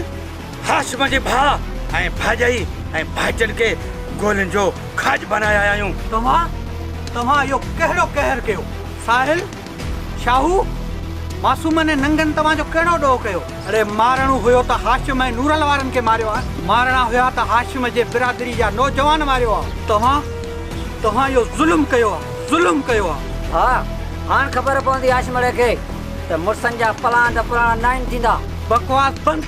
हाशिम जे भाउ ऐं भाॼाई ऐं भाइटनि खे गोलियुनि जो खाज बनाया आहियूं। तव्हां इहो कहिड़ो कहर कयो? साहिल, शाहू, मासूम ने नंगन तव्हांजो कहिड़ो ॾोह कयो? अरे मारणो हुयो त हाशिम ऐं नूरल वारनि खे मारियो आहे, मारणा हुया त हाशिम जे बिरादरी जा नौजवान मारियो आहे। तव्हां इहो ज़ुल्म कयो आहे, ज़ुल्म कयो आहे। हा हाणे ख़बर पवंदी हाशिम खे त मुड़सनि जा प्लान त पुराणा न आहिनि थींदा। बकवास बंदि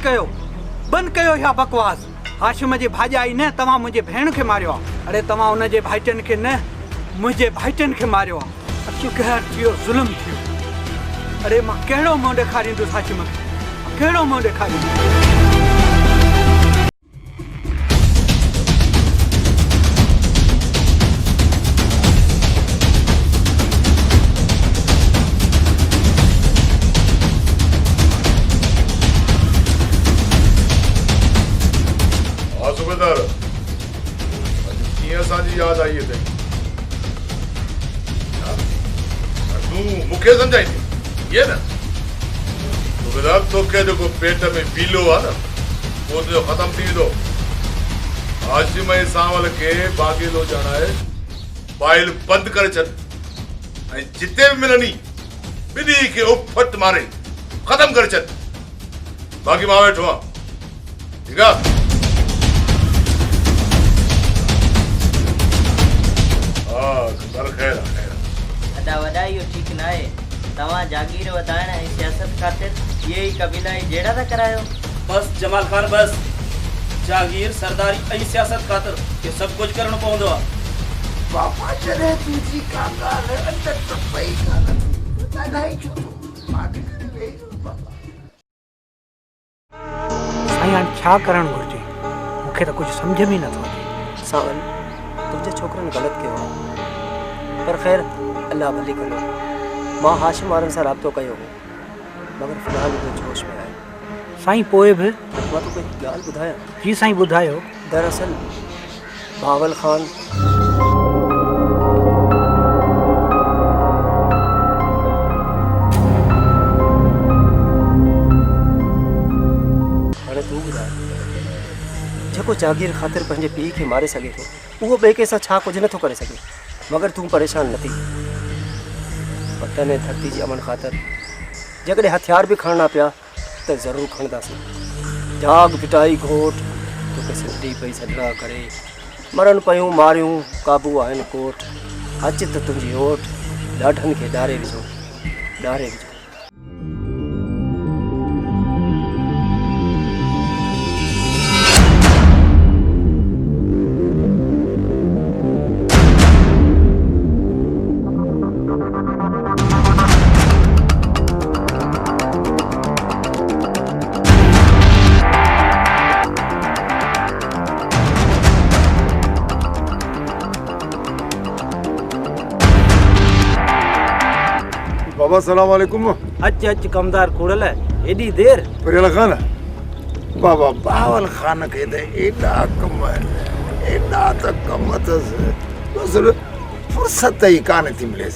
कयो इहा बकवास। हाशिम जे भाॼाई न तव्हां मुंहिंजे भेण खे मारियो आहे। अरे तव्हां हुनजे भाइटनि खे न मुंहिंजे भाइटनि खे मारियो आहे। अचो कहर थियो, ज़ुल्म थियो। अरे मां कहिड़ो मुंहुं ॾेखारींदुसि हाशिम खे, कहिड़ो मुंहुं ॾेखारींदुसि? सूबेदार कीअं असांजी यादि आई अथई? तूं मूंखे सम्झाईंदी ये न सूबेदार, तोखे जेको पेट में पीलो आहे न उहो तुंहिंजो ख़तम थी वेंदो। हाशिम ऐं सांवल खे बागेलो ॼाणाए फाइल बंदि करे छॾ ऐं जिते बि मिलनी ॿिन्ही खे उफट मारे ख़तम करे छॾ। बाक़ी मां वेठो आहियां, ठीकु आहे? अदा वॾा इहो ठीकु न आहे। तव्हां जागीर वधाइण ऐं सियासत ख़ातिर इहे ई कबीला ई जहिड़ा था करायो। बस जमाल खान बस, जागीर सरदारी ऐं सियासत ख़ातिर इहो सभु कुझु करणो पवंदो आहे। बापा जॾहिं तुंहिंजी का ॻाल्हि अंदरि त पई ॻाल्हि ॻाल्हाई छो तूं? साईं हाणे छा करणु घुरिजे? मूंखे त कुझु सम्झ में नथो अचे। सावन तुंहिंजे छोकिरनि ग़लति कयो आहे, पर ख़ैर अल्लाह भली कंदो। मां हाशिम वारनि सां राब्तो कयो हो, मगर फ़िलहाल उहे जोश में आहिनि। साईं पोइ बि मां तोखे हिकु ॻाल्हि ॿुधायां? जी साईं ॿुधायो। दरअसल बावल ख़ान हाणे तूं ॿुधाए, जेको जागीर ख़ातिर पंहिंजे पीउ खे मारे सघे थो उहो ॿिए कंहिंसां छा कुझु नथो करे सघे। मगर तूं परेशान न थी। वतन ऐं धरती जी अमन ख़ातिर जेकॾहिं हथियार बि खणना पिया त ज़रूरु खणंदासीं। जाग फिटाई घोट तोखे सिंधी पई सॾड़ा करे, मरनि पयूं मारियूं क़ाबू आहिनि कोट। अच त तुंहिंजी ओट ॾाढनि खे ॾारे विझो, ॾारे विझो। बाबा सलाम वालेकुम। अच कमदार कुड़ल, एडी देर? परियल खान बाबा बावल खान के दे एडा कम त बस फुर्सत ही कान थी मिले।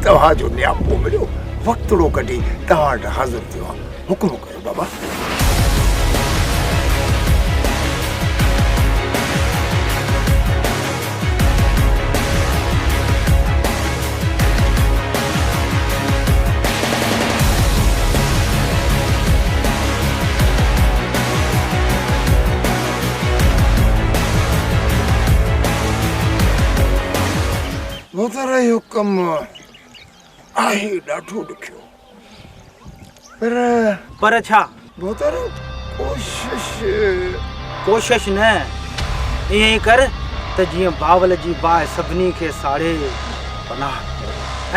तव्हां जो न्यापो मिलियो, वक्तड़ो कढी तव्हां वटि हाज़िर थियो आहे। हुकुम कयो बाबा। वो तो रही हुकम आहे ॾाढो ॾुखियो। पर छा कोशिश न ईअं ई कर त जीअं बावल जी बाहि सभिनी खे साड़े पनाह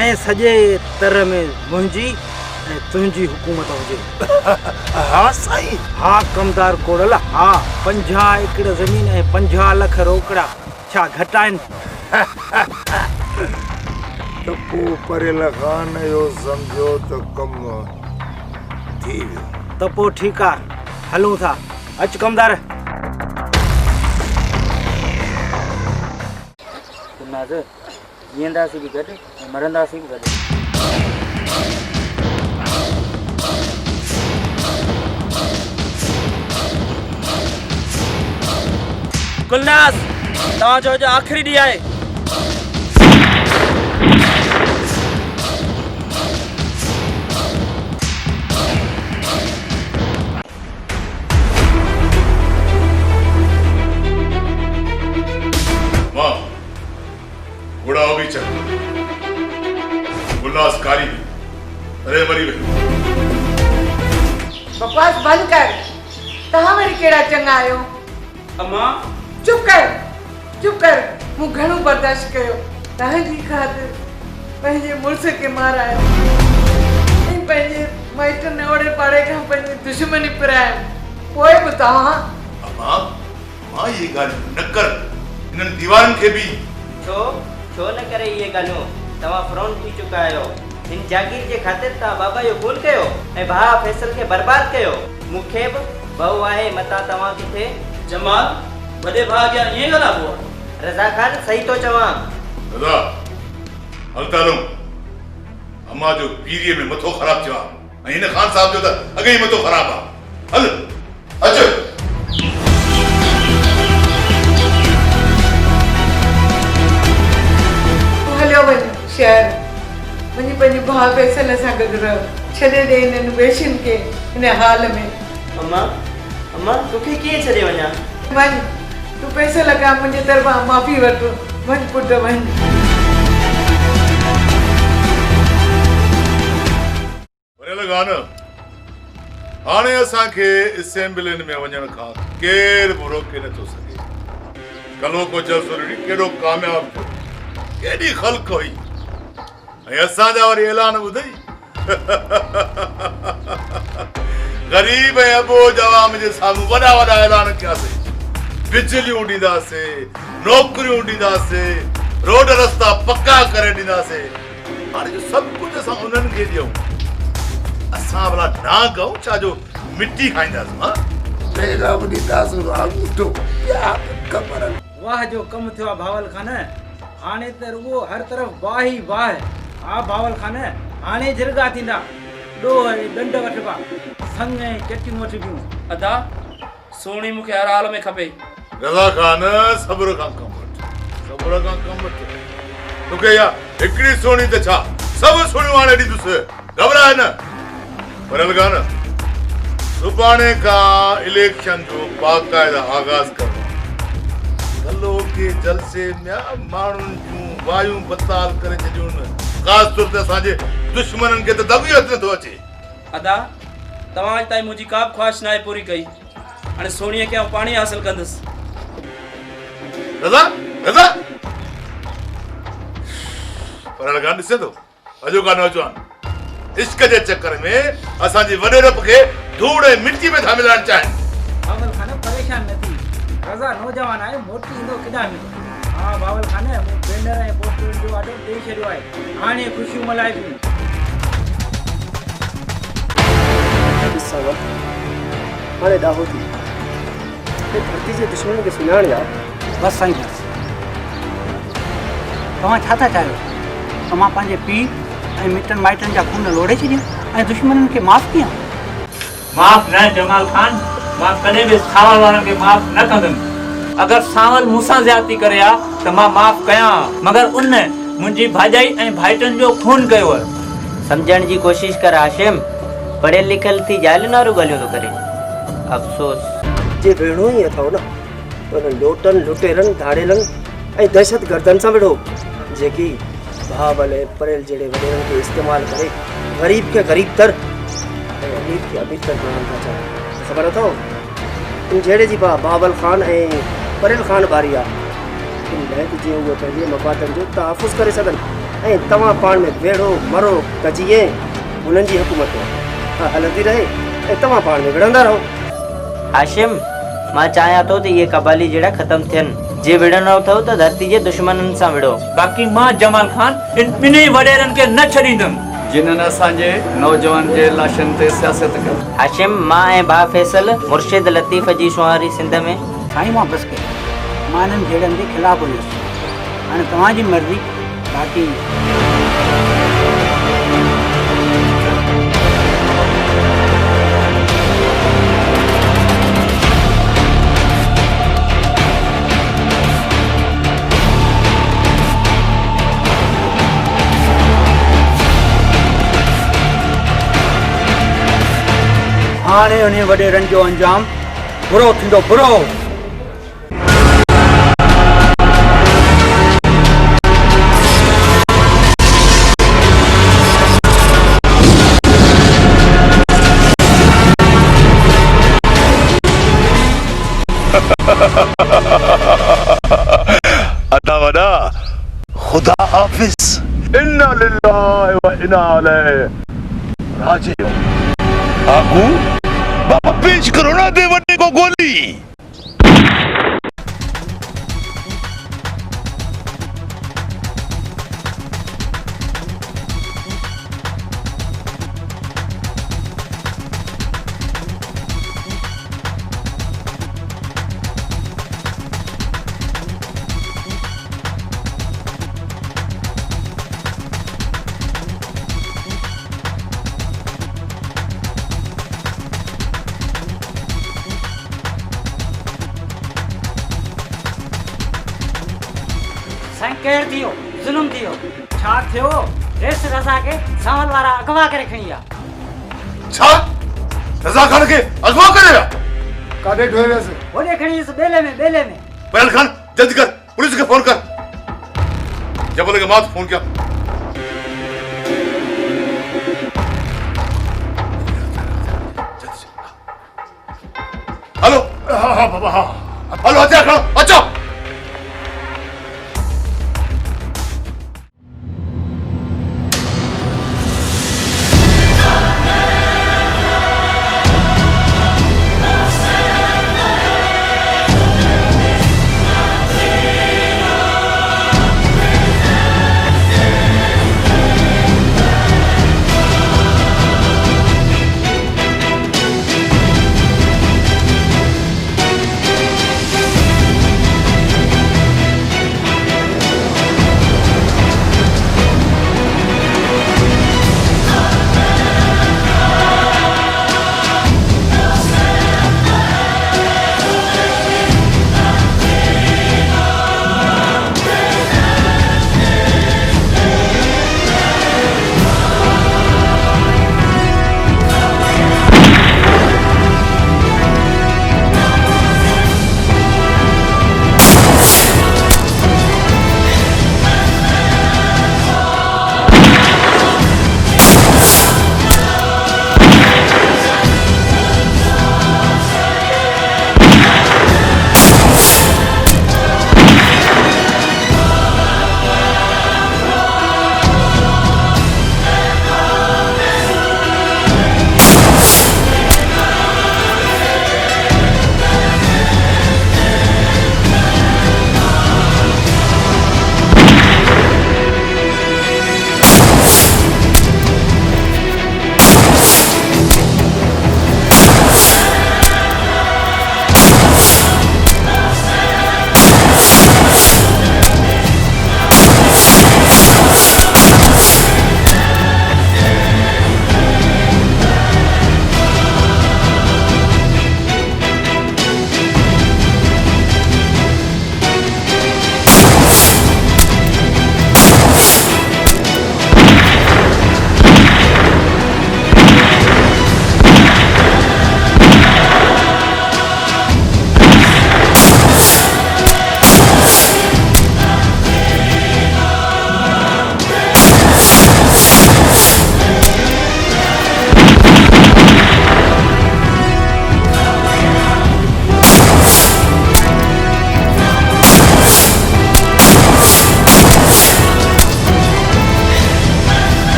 ऐं सॼे तर में मुंहिंजी ऐं तुंहिंजी हुकूमत हुजे। हा साईं। हा कमदार कोड़ल, हा 50 एकड़ ज़मीन ऐं 50 लख रोकड़ा छा घटि आहिनि? त पोइ परेल खान जो सम्झो त कमु थी वियो। त पोइ ठीकु आहे, हलूं था। अचु कमदार। जीअंदासीं बि गॾु ऐं मरंदासीं बि गॾु। गुलनास, तव्हांजो अॼु आख़िरी ॾींहुं आहे। बुढ़ाओ भी चल गुलनास कारी अरे मरी वही। बकवास बंद कर। तहां वरी केड़ा चंगा आयो? अम्मा चुप कर। मूं घणो बर्दाश्त कयो। तहांजी ख़ातिर पंहिंजे मुड़स के मारायो ऐं पंहिंजे माइटनि ओड़े पाड़े खां पंहिंजी दुश्मनी पिरायो। पोइ बि तव्हां अम्मा मां ये ॻाल्हि न कर। इन्हनि दीवारनि खे बि छो न करे इहे ॻाल्हियूं? तव्हां फ्रॉन थी चुका आहियो। हिन जागीर जे ख़ातिर तव्हां बाबा जो खून कयो ऐं भाउ फैसल खे बर्बाद कयो। मूंखे बि बहू आहे, मता तव्हां किथे? जमाल, वॾे भाउ अॻियां ईअं ॻाल्हाइबो आहे? रज़ा खान सही थो चवां। रज़ा हलता हलूं। अम्मा जो पीरीअ में मथो ख़राब थियो आहे ऐं हिन ख़ान साहब जो त अॻे ई मथो ख़राब आहे। हल अच। हलियो वञ शहर। वञी पंहिंजे भाउ फैसल सां गॾु रहो। छॾे ॾे हिननि वेशियुनि खे हिन हाल में। अम्मा तोखे कीअं छॾे वञा? वञ, तूं फैसल खां मुंहिंजे तरफ़ां माफ़ी वठ। वञ पुट वञ। गान हाणे असांखे असेंबलियुनि में वञण खां केरु बि रोके नथो सघे। कलो को जलसो केॾो कामयाब थियो, केॾी ख़ल्क हुई ऐं असांजा वरी ऐलान ॿुधई। ग़रीब ऐं अबोज अवाम जे साम्हूं वॾा वॾा ऐलान कयासीं। बिजलियूं ॾींदासीं, नौकरियूं ॾींदासीं, रोड रस्ता पक्का करे ॾींदासीं। हाणे जो सभु कुझु असां उन्हनि खे ॾियूं। असां भला ना गऊं छा जो मिट्टी खाईंदासीं? हां तेरा बि ॾींदासीं रागुटो ख़बर। वाह जो कमु थियो आहे भावल खान। हाणे त रुगो हर तरफ़ वाह ई वाह। हा भावल खान, हाणे जिरगा थींदा, ॾोह ऐं ॾंड वठिबा, संग ऐं चटियूं वठिबियूं। अदा सोणी मूंखे हर हाल में खपे। रज़ा खान सब्र खां कमु वठ, सब्र खां कमु वठ। तोखे या हिकिड़ी सोणी त छा सभु सोणियूं हाणे ॾींदुसि, घबराए न। पर लॻा न सुभाणे खां इलेक्शन जो बाक़ाइदा आगाज़ करणो। कलो के जलसे में माण्हुनि जूं वायूं बताल करे छॾियूं न। ख़ासि तौर ते असांजे दुश्मननि खे त दॿी हथ नथो अचे। अदा तव्हां अॼु ताईं मुंहिंजी का बि ख़्वाहिश नाहे पूरी कई। हाणे सोणीअ खे आउं पाणी हासिल कंदुसि। रज़ा रज़ा पर लॻा ॾिसे थो अॼोका नौजवान इश्क जे चक्कर में असांजी वॾे रब खे धूड़ ऐं मिट्टी में था मिलाइण चाहिनि। भावल खान परेशान न थी। रज़ा नौजवान आहे, मोटी ईंदो केॾां में। हा भावल खान, मूं बैनर ऐं पोस्टरनि जो ऑर्डर ॾेई छॾियो आहे। हाणे ख़ुशियूं मल्हाइबियूं। हाणे ॾाहो थी धरती जे दुश्मन खे सुञाणिया। बसि साईं बसि। तव्हां छा था चाहियो? तव्हां पंहिंजे पीउ ऐं मिटनि माइटनि जा खून लोड़े छॾिया ऐं दुश्मननि खे माफ़ कया? माफ़ न जमाल खान, मां कॾहिं बि सावल वारनि खे माफ़ न कंदुमि। अगरि सावल मूंसां ज़्यादती करे आ त मां माफ़ कयां, मगर उन मुंहिंजी भाॼाई ऐं भाइटनि जो खून कयो आहे। सम्झण जी कोशिश कर हाशिम। पढ़ियल लिखियल थी जाइल नारू ॻाल्हियूं थो करे। अफ़सोस जे विढ़ो ई अथव न त उन्हनि लोटनि लुटेरनि धाड़ेलनि ऐं दहशत गर्दनि सां विढ़ो, जेकी भावल ऐं परेल जहिड़े वॾेरनि खे इस्तेमालु करे ग़रीब खे ग़रीब तर ऐं तकलीफ़ खे अबीर कर ॾियण था चाहिनि ख़बर अथव इन जहिड़े जी बाबल ख़ान ऐं परेल ख़ान बारी आहे इन लहत जीअं उहे पंहिंजे मफ़ादनि जो तहफ़ुज़ करे सघनि ऐं तव्हां पाण में वेड़ो मरो कजिए उन्हनि जी हुकूमत हलंदी रहे ऐं तव्हां पाण में विढ़ंदा रहो। हाशिम मां चाहियां थो त इहे कबाली जहिड़ा ख़तमु थियनि जे विढ़णो अथव त धरती जे दुश्मननि सां विढ़ो। बाक़ी मां जमाल खान इन ॿिन्ही वॾेरनि खे न छॾींदुमि जिन्हनि असांजे नौजवान जे लाशनि ते सियासत कई। हाशिम मां ऐं भाउ फैसल मुर्शिद लतीफ़ जी सुहारी सिंध में साईं मां बसि कयो मां हिननि जहिड़नि जे ख़िलाफ़ु हुयुसि हाणे तव्हांजी मर्ज़ी बाक़ी हाणे उन वॾेरनि जो अंजाम बुरो थींदो बुरो। अदा वदा खुदा हाफिज इन्ना लिल्लाहि व इन्ना इलैहि राजिऊन। आगू बाबा पेश करो ना दे वड्डे को गोली। साईं केरु थियो ज़ुल्म थियो छा थियो रेस रज़ा के सावल वारा अगवा करे खणी विया। छा रज़ा खान के अगवा करे विया? काॾे ढोए वियसि? होॾे खणी वियुसि बेले में। पहल खान जल्दी कर पुलिस के फोन कर। जबल के मात फोन किया। हेलो हाँ बाबा हाँ हेलो हथियार खड़ो